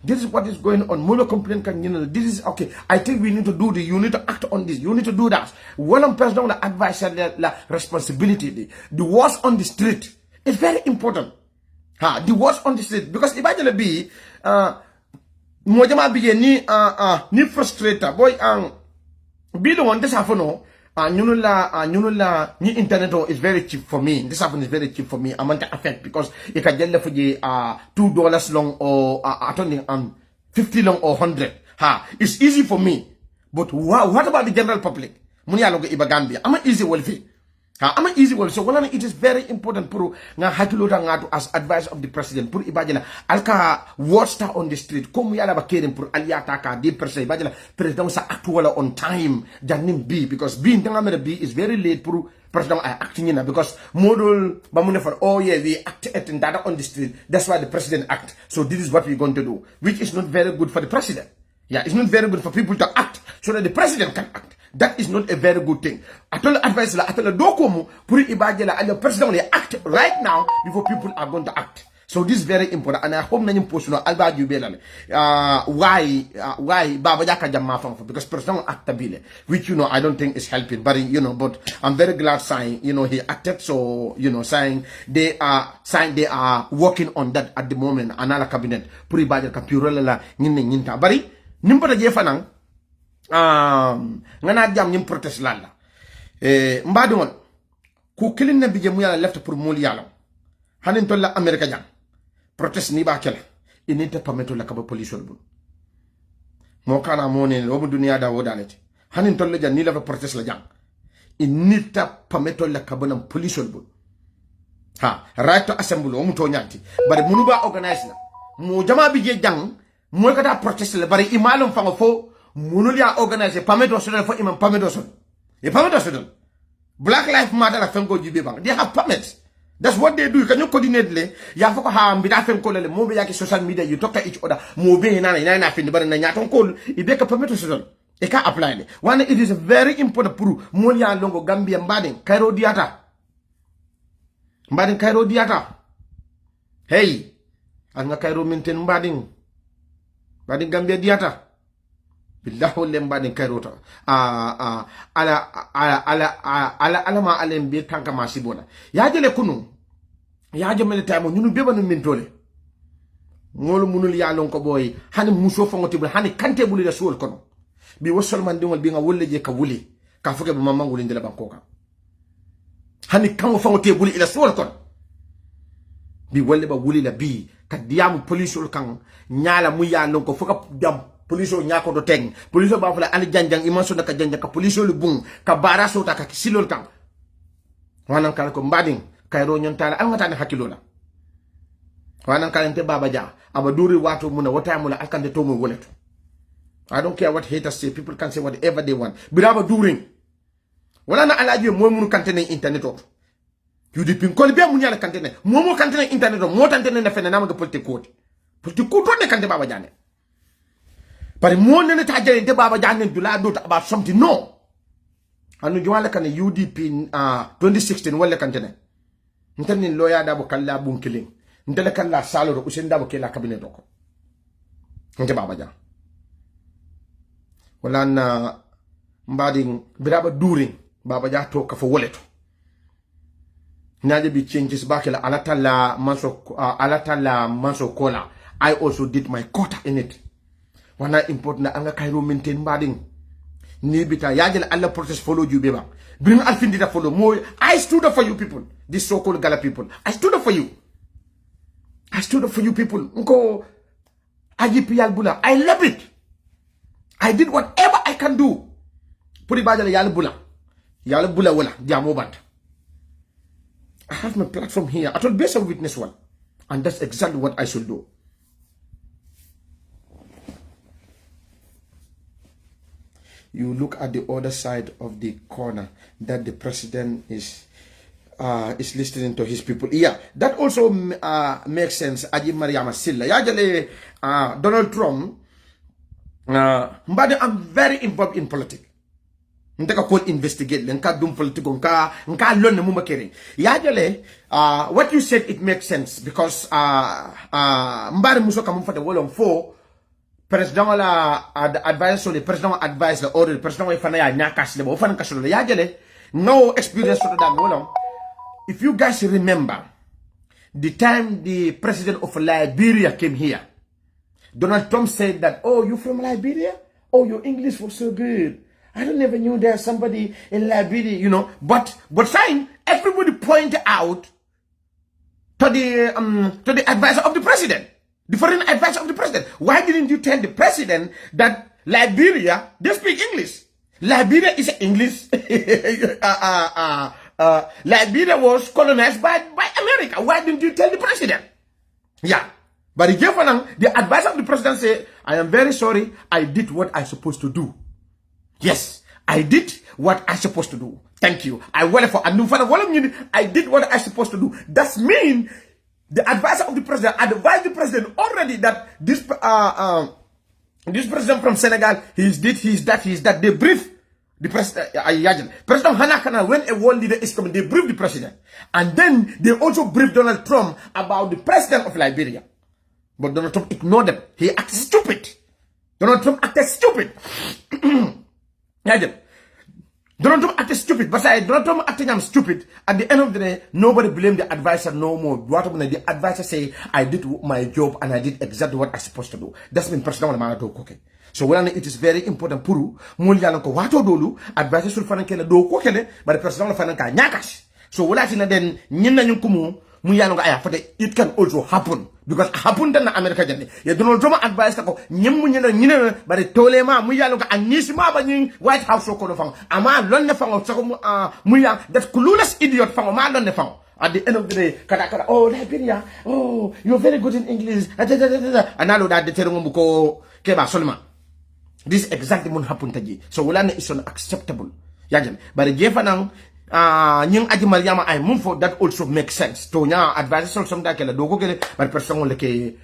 This is what is going on. Mulo complain can this is okay. I think we need to do this. You need to act on this. You need to do that. When I'm president advisor la responsibility. The wars on the street is very important. Ha, the worst on the street. Because ibajala be, mo jama bige ni frustrator. Boy, be the one, this happen, no. Nyunula, ni internet is very cheap for me. This happen is very cheap for me. I'm under affect because it can get for you, $2 long or, $50 long or 100. Ha, it's easy for me. But what about the general public? Muni alogo iba Gambia. I'm an easy wealthy. I'm an easy wealthy. So it is very important puru nga hakilota ngatu as advice of the president. Puru ibajela alka watchta on the street. Komu yala bakeren puru aliyata ka di perse ibajela president sa actuala on time janim B because B ntangamere B is very late puru president I acting in because model bamune for oh yeah we act and data on the street. That's why the president act. So this is what we're going to do, which is not very good for the president. Yeah, it's not very good for people to act so that the president can act. That is not a very good thing. I told advice la atala dokomu puri ibajela and the president act right now before people are going to act. So this is very important, and I hope many person alba jubelale. Why Baba Jah jamma from because president actabile, which I don't think is helping, but but I'm very glad saying he acted. So saying they are working on that at the moment. Another cabinet puri ibajela kapurela la nyinta bari nimpata jefanang. Ngana jam ñim protest lalla mbadu won ku kilin na bije mu yalla left pour mol yalla hanin tolla america jam protest ni ba kala inita pameto la ka ba police bu mo kana mo ne o dunya da wodalete hanin tolla jan ni la protest la jam inita pameto la ka bonam police bu ha right to assembly o mu to nyanti bari munu ba organize na mo jama bije jang mo ka da protest la bari imalum fa fo munul ya organize pamedo sodal for imam pamedo sodal e pamedo sodal Black Lives Matter la fengo jibe bang they have permits. That's what they do. Can you coordinate le ya foko ha mbida fengo le mo be yaki social media you talk to each other mo be na fin bar na nyaton ko e be ka pamedo sodal e ka apply le one it is very important pour mo ya longo Gambia mbaden Cairo diata hey anga Cairo maintain mbaden Gambia diata billahu lembani karota ala ma alem be tanka masibona yaajele kunu yaaje mele taymo ñunu bebanu min tole ngolu munul ya lon ko boy hani muso fongoti bu hani kante buli la suul kono bi wasol man dingol bi nga wolle je ka wuli ka fuke bu mamangul ndela bankoka hani kan fongoti buli ila suul kono bi wolle ba wuli la bi ka diamu police kan nyaala mu ya lon ko fuka dam police nyako do teng police ba fala ali janjang imanso naka janjang ka police lu bung ka baraso ta ka silol kan wanan kala ko mbading kayro nyon tala al ngata ne hakilola wanan kala nte Baba Jah aba duri watu muna wata mula alkande to mo woleto I don't care what haters say, people can say whatever they want biraba during wala na alaji mo munu kantene internet o yudi pin ko be mun yala kantene mo kantene internet o mo tantene na fene nam ga politique ko to ne kante Baba Jah ne but more than a tajay de Baba Jah about something no. Anu juala kan UDP 2016 wala kantene. Ntani lawyer da bokalla bunkiling. Ntele kan la saloro usenda bokela cabinet doko. Nte Baba Jah. Wala na mbading biraba during Baba Jah to ka fo woleto. Naje bi changes bakela alatala manso kola. I also did my quota in it. Wana important anga Cairo maintain mbading ni bita yajel alla protest follow you beba bring alfindi da follow more I stood up for you people this so-called Gala people I stood up for you people nko IGP bula I love it I did whatever I can do puri bajale yalla bula wala jamo band I have my platform here I told best of witness one and that's exactly what I should do. You look at the other side of the corner that the president is listening to his people. Yeah, that also makes sense. Aji Mariama Silla. Yajale Donald Trump. But I'm very involved in politics. Ntaka call investigate. Nka dum politiko. Nka learn muma kering. Yajale what you said it makes sense because mbari muso kamu fate wolong for. President wala advice so the president advice the order the president wa fana ya nyakas le bo fana kasolo ya jele no experience so that wolong if you guys remember the time the president of Liberia came here, Donald Trump said that, oh, you from Liberia? Oh, your English was so good. I don't never knew there's somebody in Liberia, you know. But fine, everybody pointed out to the advisor of the president, the foreign advisor of the president. Why didn't you tell the president that Liberia, they speak English? Liberia is English. Liberia was colonized by America. Why didn't you tell the president? Yeah. But the advisor of the president said, I am very sorry, I did what I supposed to do. Yes, I did what I supposed to do. Thank you. I did what I supposed to do. That means the advisor of the president advised the president already that this president from Senegal, he's that. They brief the president. President Hanakana, when a world leader is coming, they brief the president. And then they also brief Donald Trump about the president of Liberia. But Donald Trump ignored them. He acted stupid. Donald Trump acted stupid. Donald Trump acted stupid. But Donald Trump acting stupid. At the end of the day, nobody blamed the advisor no more. The advisor say, I did my job and I did exactly what I supposed to do. That's been personal man do okay. So when it is very important puru, mulya ko wato dolu, advisor sul fanan kele do ko kele, but personal fanan ka nyakash. So wala tina den nyinna nyun kumu, mulya no aya fate it can also happen. Because happen dan na America jande. Ya Donald Trump advice ko nyimmu nyina bari tolema mulya no ka anisima ba nyin White House ko no fang. Ama lon ne fang so mulya that clueless idiot fang ma lon ne fang. At the end of the day, kada oh Liberia, oh you're very good in English. Analo da de terungu ko keba solma. This exactly what happened to so wala is unacceptable. Yajan. But jefanang nying aji Mariama I move for that also makes sense. To nya advice some da kala dogo kele but person leke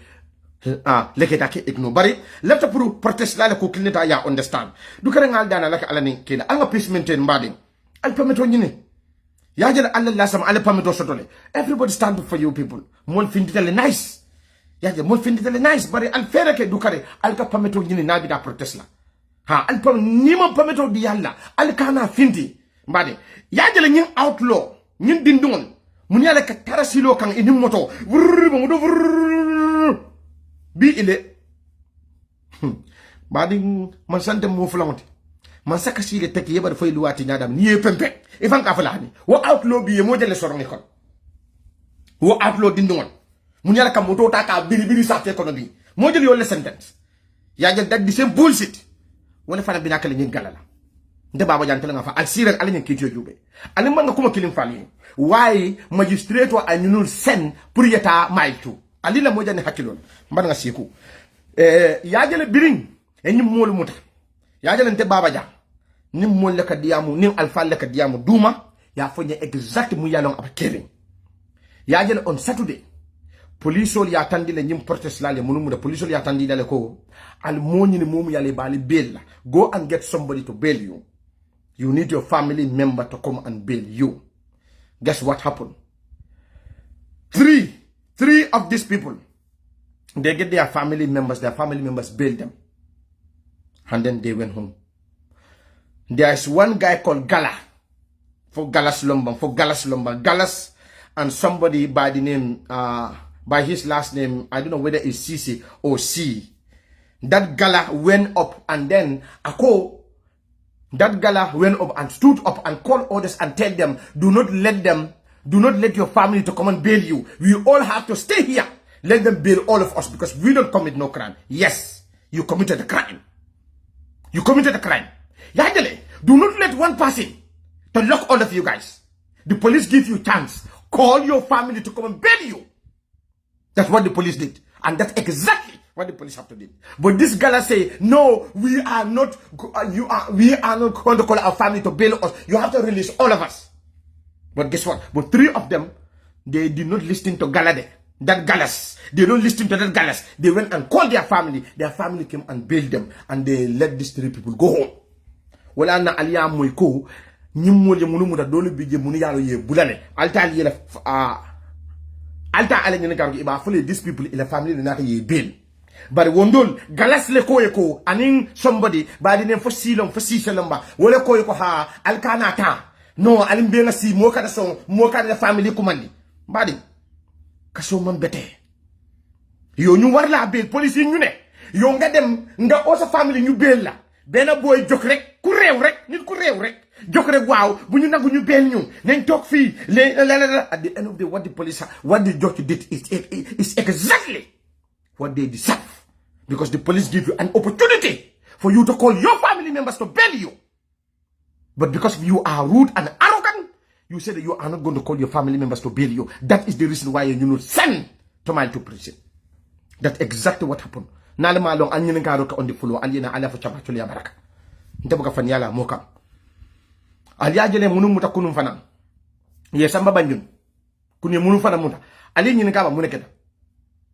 take ignore. Bari left up protest la ko kineta ya understand. Du kare ngal dana laka ala ni kila anga peace maintain mbading. Al permetto nyine. Yajan alla la sam ala permetto sotole. Everybody stand up for you people. Mon finditele nice. Yaje mo finditele nice bari al fere ke dukare al ka pameto nyini nabi da protest la ha al pam ni mo pameto di yalla al kana findi mbade yaje la nyin outlaw nyin dindon mun yalla ka tarasilo kan ini moto mo do bi ile badi man sante mo fulanti man saka sile tek yebar fay luwati nyadam ni pempe e fan ka fala ni wo outlaw bi mo jele sorongi kon wo outlaw dindon munyala kam moto taka biri sa te kono bi mo jël yo le sentence ya jël that the same bullshit wona fana bina kala ñin galala nde baba jan tele nga fa al sirak ala ñin kiti jube ali man nga kuma kilim fali why magistrate wa anyunul sen pour yeta maytu ali la mo jani hakilon mbar nga siku ya jël biring e ñim molu muta ya jël nte baba ja nim mol la ka diamu nim alfa la ka diamu duma ya foñe exact mu yalon ab kering ya jël on Saturday police ol ya tandi le nyim protest la le munu mu police ol ya tandi dale ko al moni ni mom yale bali bail go and get somebody to bail you. You need your family member to come and bail you. Guess what happened? Three of these people, they get their family members bail them, and then they went home. There's one guy called Gala for Galas Lumba Galas and somebody by the name by his last name, I don't know whether it's Cece or C. That Gala went up and then that Gala went up and stood up and called others and tell them, do not let your family to come and bail you. We all have to stay here. Let them bail all of us because we don't commit no crime. Yes, you committed a crime. You committed a crime. Yadele, do not let one person to lock all of you guys. The police give you chance. Call your family to come and bail you. That's what the police did. And that's exactly what the police have to do. But this Gala say, no, we are not going to call our family to bail us. You have to release all of us. But guess what? But three of them, they did not listen to Gala. That Galas. They don't listen to that Galas. They went and called their family. Their family came and bailed them. And they let these three people go home. Wala na aliya moiko. Nyimole munu da dole bije munu yalo ye bulale. Alta ale nyene garu iba fule these people in the family na ye bail. But wondol Galas le ko aning somebody by the name for silom for siselamba. Wole ko ha alkanata. No alimbe na si mo kada the family kumandi. Badi. kaso man bete yo ñu war la bail police yi ñu ne yo nga dem nga o sa family ñu bail la bena boy jok rek ku rew rek nit ku rew rek jok rek waaw bu ñu nangu ñu bail ñu nañ tok fi at the end of the what the police what the judge did is exactly what they deserve, because the police give you an opportunity for you to call your family members to bail you, but because you are rude and arrogant, you say that you are not going to call your family members to bail you. That is the reason why you not send Tomale to prison. That's exactly what happened. Nalama long an yinga roka on the floor, alina ala for chapatulia baraka. Ntabuka fanyala moka. Alia jele munu muta kunum fana. Ye samba banjun. Kunye munu fana muta. Ali yinga ba munekeda.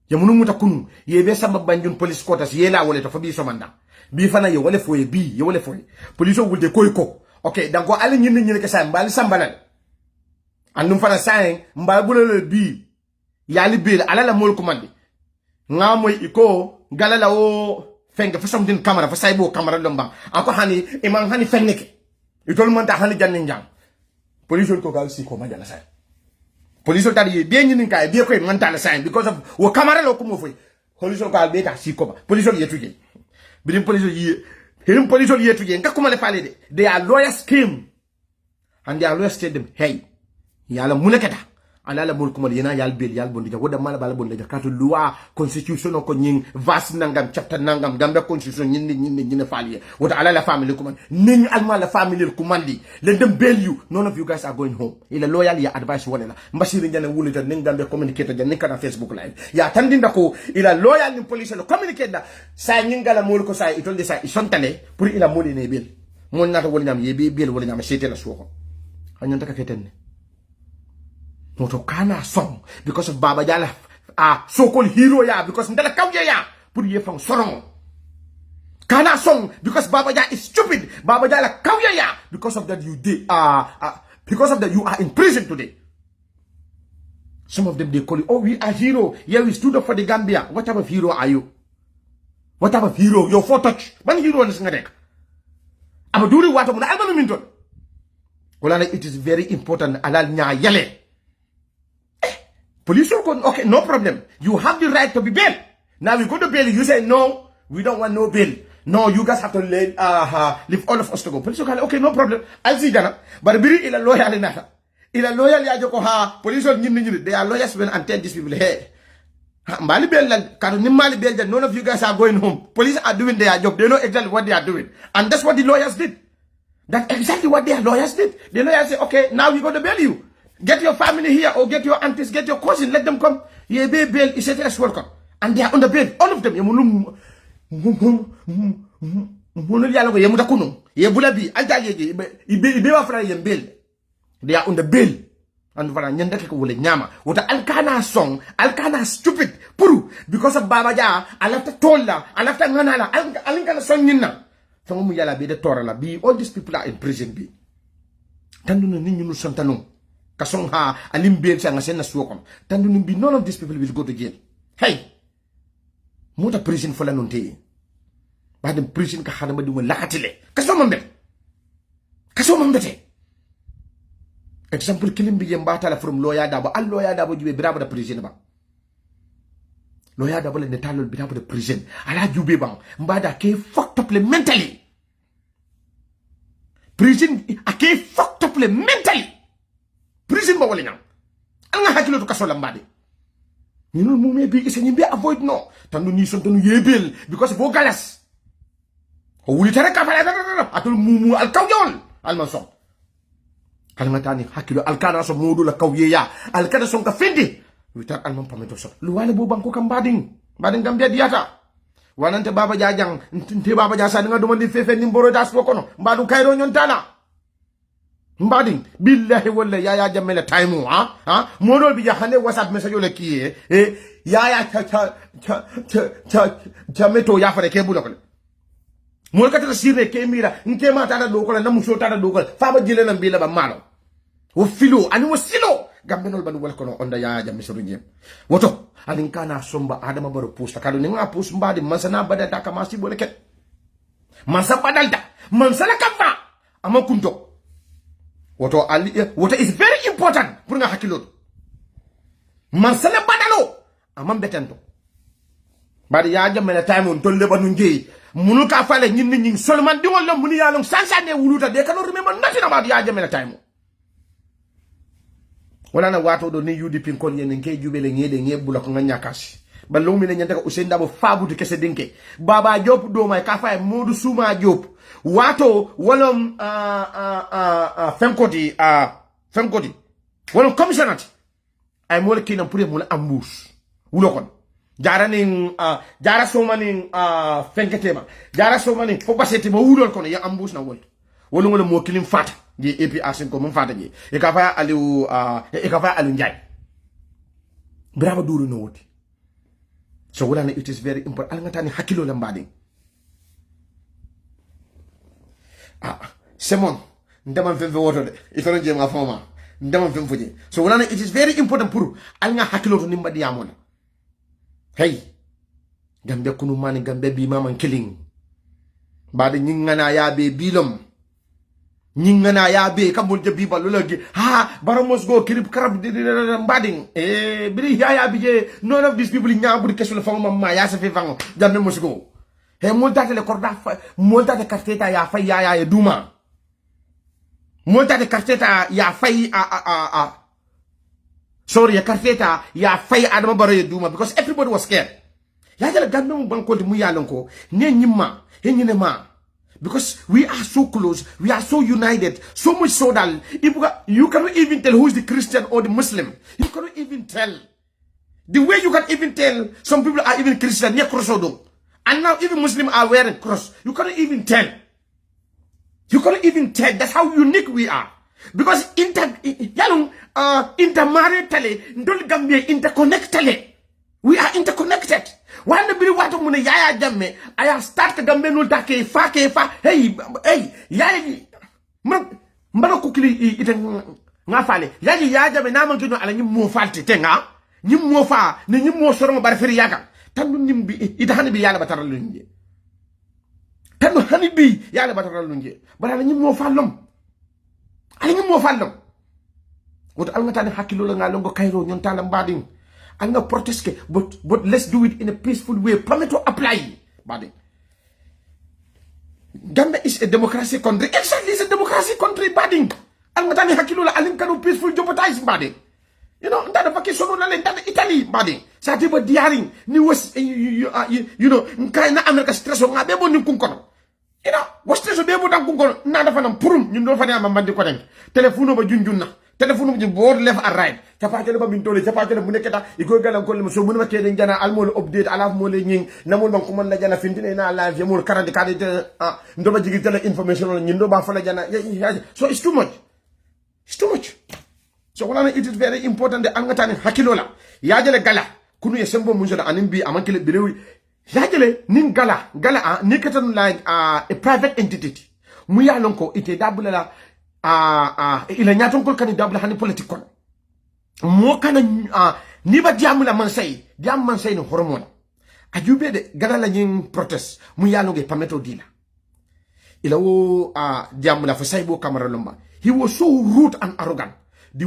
Ye munu muta kunu. Ye be samba banjun police quarters ye la wole to fabi somanda. Bi fana ye wole foye bi ye wole foye. Police will de koiko. Okay, dango ali yinga kesa mbali sambalal. Andum fana saying mbali bulele bi. Yali bil ala la mol kumandi. Nga moy iko galala o fenge fa somdin camera fa saybo camera lomba ako hani imam hani fenneke itol monta hani janni njang police ko gal si ko ma jala say police tadi be nyini kay be ko monta la say because of wo camera lo ko mo foy police ko gal be ta si ko ba police yetuge bidim police yi hirim police yetuge ngakuma le fale de they are lawyers scheme and they are lawyers tell them hey yala muneketa alala mul kumal yena yal bel yal bondi woda mala bala bondi kato loi constitution ko nyin vas nangam chapter nangam Gambia constitution nyin faliye woda alala family kuman nin alma la family kumandi let them bail you. None of you guys are going home. Ila loyal ya advice wala mbashiri njana wulita nin Gambia communicate jan kana Facebook live ya tandinda ko ila loyal ni police no communicate da sa nyingala mul ko sa itolde sa isontale pour ila moli ne bail mon nata wol nyam yebe bail wol nyam sete la suko anyanta ka fetenne moto kana song because of Baba Jah so-called hero ya because ndala kawya ya pour ye fang sorong kana song because Baba Jah is stupid. Baba Jah la kawya ya because of that you did because of that you are in prison today. Some of them they call you, oh, we are hero, yeah, we stood up for the Gambia. What type of hero are you? What type of hero? You're for touch man hero on singadek ama duri wato mo alba minton wala it is very important alal nya yale. Police will okay, no problem. You have the right to be bailed. Now we go to bail. You say no, we don't want no bail. No, you guys have to leave all of us to go. Police will okay, no problem. I'll see that. But biri ila lawyer nata. Ila lawyer ya joko ha. Police will they are lawyers when and tell these people hey. Mali bail kanu ni mali bail that none of you guys are going home. Police are doing their job. They know exactly what they are doing, and that's what the lawyers did. That's exactly what their lawyers did. The lawyers say okay, now we go to bail you. Get your family here or get your aunties, get your cousin, let them come. Ye be bail, is a welcome. And they are on the bail. All of them. They are on the bail. And Alkana song, Alkana stupid, puru, because of Baba Jah, Alafta Tola, Alafta Nganala, Alinkana song nina. Yala be the Torah, be all these people are in prison. Be Tandunu Ninu Santano. Kasong ha alimbel sa ngasen na suokon tandu nimbi none of these people will go to jail. Hey muta prison fola nonte ba dem prison ka xana ma di won lakatile kaso mambete example kilim bi mbata la from lawyer dabo al lawyer dabo jube biraba da prison ba lawyer dabo le netalol biraba da prison ala jube bang mbada ke fucked up mentally prison ake fucked up mentally prison ba wala nyam anga hakilo to kaso lambade ni no mo me bi ise ni be avoid no tanu ni son tanu yebel because of galas o wuli tare ka fala atul mumu al kawyol al mason kalma tani hakilo al kana so modu la kawye ya al kana son ka fendi witar al mam pameto so lu wala bo banko kam bading Gambia diata wanante Baba Jah jang nte Baba Jah sa nga do di fefe ni mboro das kono mbadu kayro nyon tala mbading billahi walla yaya jamela time modol bi jahane whatsapp message le kiye yaya cha meto ya fare ke bulokole mol katata sirre ke mira nke ma tata do ko na muso tata do ko fa ba jile nan bi la ba malo wo filo ani wo silo gambenol ban wal kono onda yaya jam so nyem woto adin kana somba adama baro posta kado ni nga post mbadi mansana badata kama si boleket mansa badalta mansala kafa amakunto Water is very important. Put a hakilot. marsale badalo amam betento bari ya jamela time on tolle banu ngi munu ka fale ñin seulement di wala munu ya long sansane wuluta de kanu remember nothing about ya jamela time wala na wato do ni UDP kon yen nge jubele ngede ngebula ko nganya kasi ballo mi ne nyanta ko Usain Dabo fabutu kese dinke Baba Diop do may ka fay Modou Souma Diop wato wolom fenkoti wolom commissioner ay mo le kinam pour mo la ambush wulo kon jara ni jara somani fenketema jara somani fo baseti mo wulol kon ya ambush na wol wolo ngol mo kilim fata je APRC ko mo fata je e ka fa Aliou Ndiaye bravo duru no woti so wala it is very important al ngatani hakilo la mbadi Simon ndama fem fe woto de itono je ma foma ndama fem fuje so wala it is very important pour al nga hakilo to nimbadi yamona hey Gambia kunu mani Gambia bi mama killing bade nyingana ya be bilom nyingana ya be kamul je biba lolagi baramos go kirib karab mbading biri ya bije none of these people nyabudi kesul fa mama ya sa fe fango jamne mosgo he montate le korda montate karteta ya fay ya duma montate karteta ya fay sorry karteta ya fay adama baro duma because everybody was scared ya jala gambe mu banko mu yalonko ne nyimma he nyinema because we are so close, we are so united, so much so that you cannot even tell who is the Christian or the Muslim. You cannot even tell. The way you can even tell some people are even Christian, and now even Muslims are wearing cross. You cannot even tell. You cannot even tell. That's how unique we are. Because intermaritally, don't Gambia interconnectedly. We are interconnected. When the biri watu mune yaya jamme aya start ka Gambia nul ta ke fa hey yaya mbana kukili ite nga fale yaya jamme na man kino ala nyim mo falti tenga nyim mo fa ni nyim mo soro bar feri yaga tanu nimbi ita hani bi yalla bataral lunje tanu hani bi yalla bataral lunje bara nyim mo fallom ala nyim mo fallom wot al ngata ne hakilo la nga longo kayro nyon tala mbading I'm not protesting, but let's do it in a peaceful way. Permit to apply. Buddy. Gambia is a democracy country. Exactly, it's a democracy country, buddy. I'm not hakilula alim kanu peaceful jeopardize, buddy. You know, that vacation that Italy, buddy. Sati ba diaring ni was you know, kaina America stress nga bebo ni kunkono. You know, was stress bebo dan kunkono na dafa nam purum ñu do fa am mandi ko denk. Telephone ba junjunna. Telephone bi board left and right capacele ba min tole capacele bu neketa iko galam ko so mun ma kede jana almol update alaf mo le ñing namul man ko man la jana fintine na live yamul 40 kadi ndo ba jigi tele information la ñindo ba fa la jana so it's too much so wala it is very important de angatani hakilo la yajele gala kunu ye sembo mun joda anin bi amankele birewi yajele nin gala ni ketanu like a private entity mu ya lonko ite dabula la ila nyaton kol kan dabla hani politique kon mo kana ni ba diamu la man say no hormone ajube de gala la nyin protest mu yalo ge pameto dila ila wo diamu la fa saybo camera lomba he was so rude and arrogant the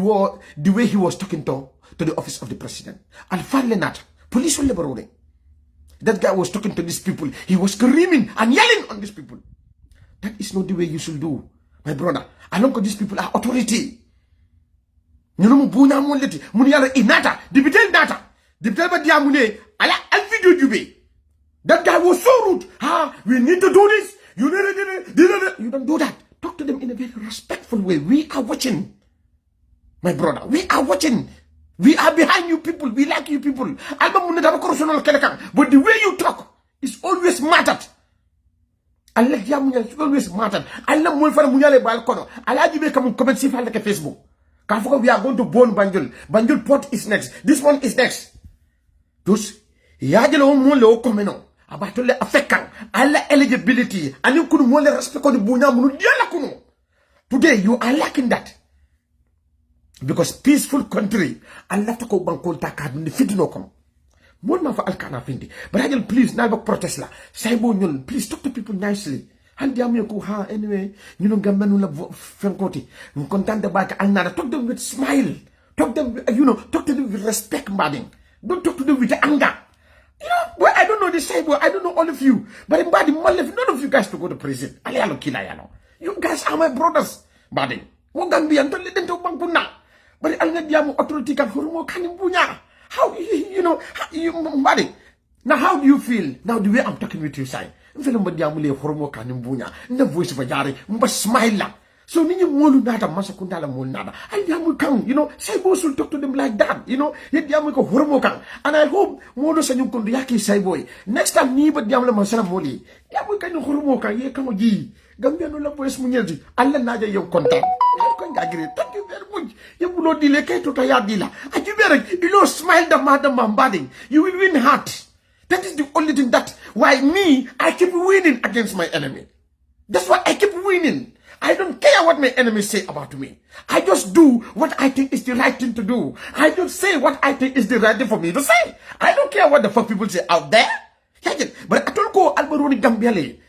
way he was talking to the office of the president al falle nat police will liberate that guy was talking to these people, he was screaming and yelling on these people. That is not the way you should do, my brother. I know these people are authority. You know, Buna Muleti, Muniala Inata, Dibitel Data, Dibitel Diamune, ala video Jube. That guy was so rude. We need to do this. You don't do that. Talk to them in a very respectful way. We are watching, my brother. We are watching. We are behind you people. We like you people. But the way you talk is always mattered. Allah is always mattered. Allah comment si Facebook. We are going to burn Banjul. Banjul port is next. This one is next. Thus, yajelo molo komeno. Abatole affecting Allah eligibility. And you could more respect on the bunya munu diala kuno. Today you are lacking that. Because peaceful country, Allah tako bankol takad ni fitino kono. Mon ma fa alkana findi. But I please na protest la. Saibo nyon, please talk to people nicely. Handi amu ko anyway, you know Gambia la fenkoti. Contente ba ka alnada talk to them with smile. Talk them, talk to them with respect, Mbading. Don't talk to them with anger. Boy, I don't know this side, boy. I don't know all of you. But Mbading, none of you guys to go to prison. You guys are my brothers, Mbading. Mo Gambian, don't let them talk bangpuna. But I'll let you authority can hurumo kanimbunya. How, Mbading. Now, how do you feel? Now, the way I'm talking with you, say, I'm the voice of a jari, smile. So, molu nada, masakundala mol nada. Say, boys will talk to them like that, and I hope Modo Sanyu Kundiaki say, boy, next time, Niba Diamla Masana Moli, Yamu can Hurmoka, ye come ji, Gambian love voice Munyaji, Allah Naja, your contact. Thank you very much. You will not delay to Tayadila. And you smile the madam Mambading. You will win heart. That is the only thing that why me, I keep winning against my enemy. That's why I keep winning. I don't care what my enemies say about me. I just do what I think is the right thing to do. I don't say what I think is the right thing for me to say. I don't care what the fuck people say out there. But I don't go Alberoni Gambiale.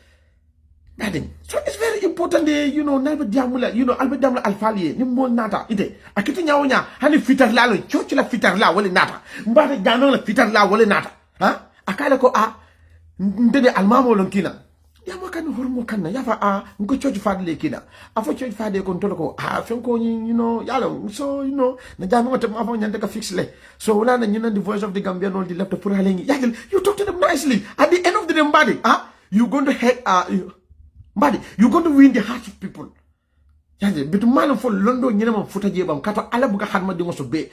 So it's very important, Nalba Diamula, Albert Damla Alfali, Nimmo Nata, Ide. I keep Yawonya, Honey Fitter Lalo, Chochila Fitter La, Wally Nata, Mbata Ganola Fitter La, Wally Nata. Huh? Akalako ndede almamo lonkina yama kan hormo kan yafa ngo church fadle kina afo church fade kon toloko fenko yalo so na jama tam afo nyande ka fix le so wala na the voice of the Gambian all the left pour halengi yagel you talk to them nicely at the end of the day Mbadi you going to hate Mbadi you going to win the hearts of people yagel bitu malo fo londo nyinama futa jebam kato ala buga hadma dingo so be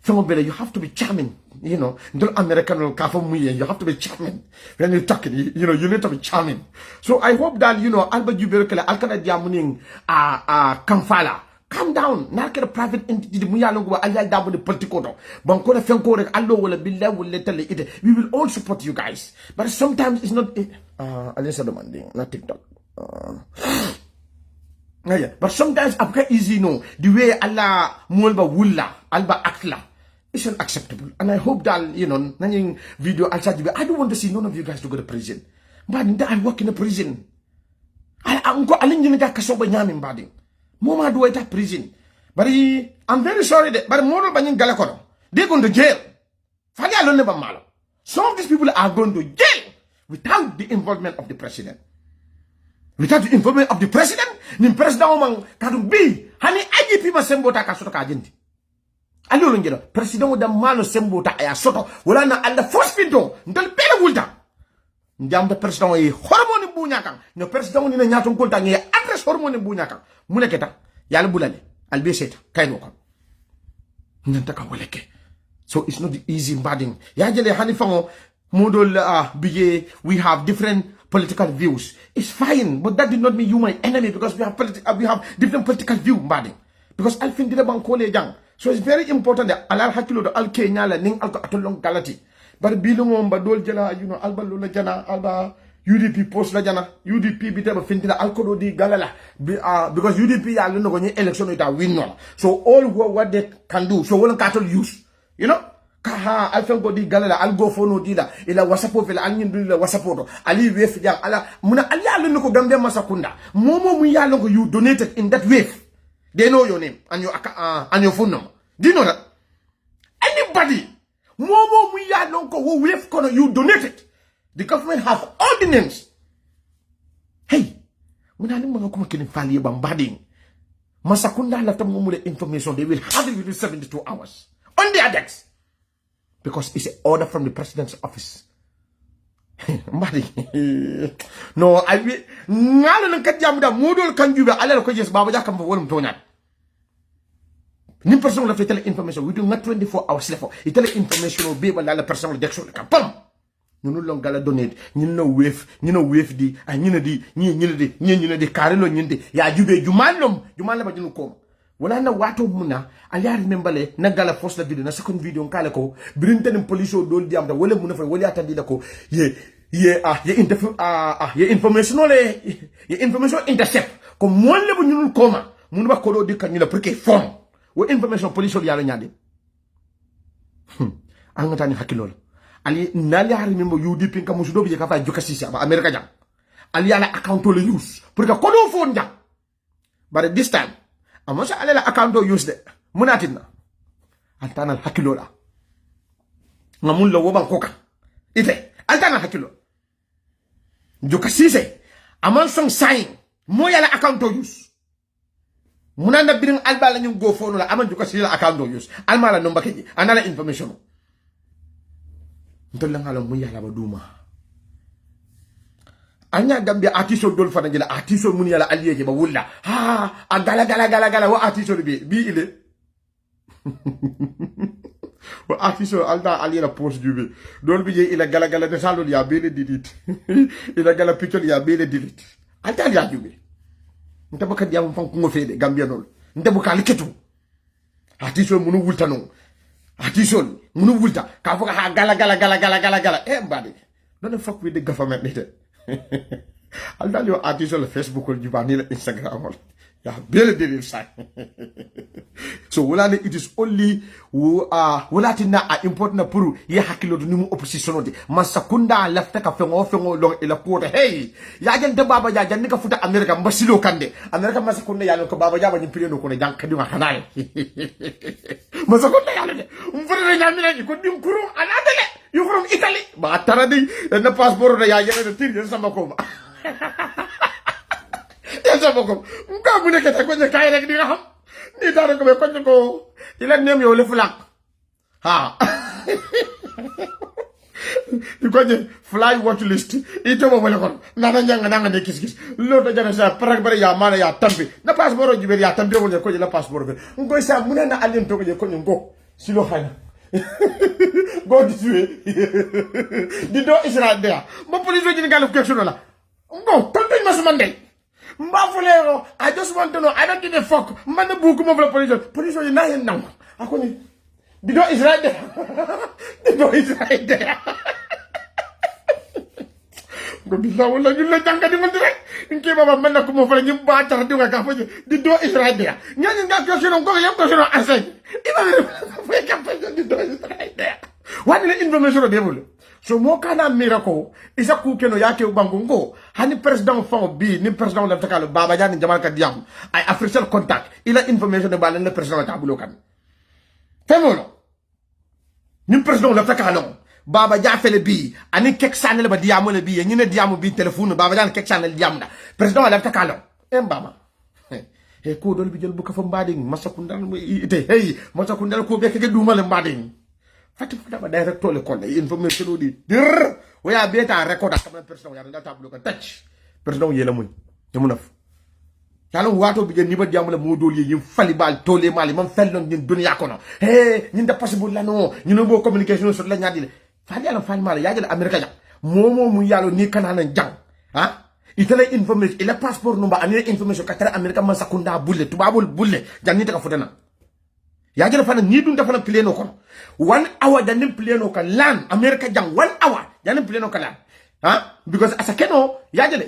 you have to be charming, don't American you have to be charming. When you're talking, you need to be charming. So I hope that, Albert Juberkele, Alkana Diamuning, Kamfala, calm down. Not get a private entity, the Muyalongo, Alia down with the political. Bankona Fenkore, Allo will be there, will let it. We will all support you guys. But sometimes it's not, Alisa demanding, not TikTok. But sometimes I'm quite easy, the way Allah Mulba Wulla, Alba Akla. It's unacceptable. And I hope that, nanying video, I don't want to see none of you guys to go to prison. But I work in a prison. I'm going to kasoba nyami mbadi. Moma do it at prison. But I'm very sorry that, but more than Galakono, they're going to jail. Some of these people are going to jail without the involvement of the president. Without the involvement of the president, the president Omang Kadumbi, Hani IGP Masembota Kasota Kajinti. Allo ngiro president da mano sembota aya soto wala na alla fospinto ndal bela wulta njambe president yi hormone buñaka no president ni na nyaton konta ngi adresse hormone buñaka muneketa yalla bulale albe seta kayno ko nyanta ka waleke. So it's not easy badding ya jele hanifango modol bige we have different political views. It's fine, but that did not mean you my enemy because we have different political view badding because alfin dile bankole jang. So it's very important that alal hakilo do al kenyala ning alko atolong galati. But bilungo mba dol jana, alba lula jana, alba UDP post la jana, UDP bitaba fintina alko di galala. Because UDP ya luno konye election ita win no. So all what they can do, so wala cattle use. Kaha alfen go di galala al go fono dida ila wasapo fela alnyin dula wasapo ali wave jang ala muna ali aluno ko Gambia masakunda. Momo mu ya longo you donated in that wave. They know your name and your phone number. Do you know that? Anybody, Momo Muya Lonko, who we've corner, you donated. The government have all the names. Hey, when I know come can value bombarding. Masakunda left them with the information. They will have it within 72 hours on their decks because it's an order from the president's office. No, I will. Ngalo nang kadyamuda modol kanjuba alal ko yes Baba Jah kam wolum tonya. Ni person la fetele information we do not 24 hours left. Itele information be wala la person de action ka pam. Ñu long gala donate, ñu no wave di ay ñu di ñi di karelo ñinde ya jube juman la ba ñu ko. Wala na wato muna aliya remembale na gala first video na second video kala ko brinten police dol di am da wala muna fa wala atandi da ko ye information intercept ko mon le bu ñul koma mun ba ko do dikka ñu la pour que fon wo information police yalla ñade an nga tani hakilol ali nali har membo UDP ka musu do bi ka fa jukasi sa ba America jam ali ala account le use pour que ko do fon jam but this time amosa ala account use de munatina altana hakilo la ngamun lo woban koka ite altana hakilo joka sise aman song sign mo yala account to use munanda biring alba la ñu go phone la aman joka sise la account to use alma la nomba keji anala information ntolla ngalo mu yala ba duma anya Gambia artiso dol fana jela artiso mun yala allié ba wulla ha a gala wa artiso bi ile wa artiso alda allié la poste du bi dol bi ila gala de salol ya bele delete ila gala picture ya bele delete alda ya jube nta baka diam fam ko ngofede Gambia dol nta baka liketu artiso munu wulta no artiso munu wulta ka foka ha gala e mbade don't fuck with the government nite I'll you artist on Facebook or Giovanni Instagram. Yeah, barely did inside. So it is only wulatina important puru ye hakilo nimu opposition de masakunda lafta ka fengo long ila quarter hey ya jante Baba Jah jande ka futa America mbasilo kande America masakunda ya ko Baba Jah ba ni pileno ko ne jank di kanal masakunda ya le mfere nyamira ko dim kuru anadele you from Italy ba taradi na passport ya yele tir sama ko ya sama ko ngamu ne kata ko ne kay rek di nga xam ni dara ko be ko ila nem yo le fulak ha di ko je fly watch list ito mo wala kon nana nga ne kis lo to jana sa parak bare ya mana ya tambi na passeport jibe ya tambi mo ko je la passeport be ngoy sa munana alien to ko je ko ngo silo xana go disue di do Israel dia mo police ji ngaluf question la ngo tonton ma sumande mbafulero I just want to know I don't give a fuck man buku mo la police ji na hen nang akoni di do Israel dia di do Israel dia go billahi wala ñu la jangati mo direk inke baba man na ko mo fa ñu ba tax di nga ka fa di do Israel dia ñaan nga question ngo yam question enseigne iba fa ka fa di do Israel dia wani la information be bulu so mo kana miracle isa ku keno yake ubangu ngo hani president fa bi ni president la takalo Baba Jah ni jamal ka diam ay official contact ila information de balen le president tabulo kan femolo ni president la takalo Baba Jah fele bi ani kek sanel ba diamo le bi ni ne diamo bi telephone Baba Jah kek sanel diam da president la takalo mbama he ko dol bi jël bu ka fa mbading masakundal ite hey masakundal ko be ke duma le mbading fati fata ba direct tole ko le information di dir waya beta record ak president ya da tablo kan touch president yela muñ te mu naf yalla wato bi ni ba diamo le modol yi fali bal tole mali man fellon ñun dunya ko no hey ñun da possible la no ñun bo communication sur la ñadi le fali yalla fali mali ya jël america ja momo mu yalo ni kanana jang ha itala information ila passeport number ani information katara america man sakunda bulle tubabul bulle janni ta ka futana ya jël fana ni dun dafa pleno ko 1 hour danim pleno ka lan america jang 1 hour danim pleno ka lan ha because as a keno ya jël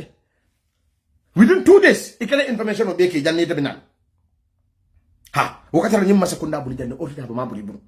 within 2 days ikala information o beki janni tabinan ha wakatara nyim masakunda bulle janni o ta ba ma buri buru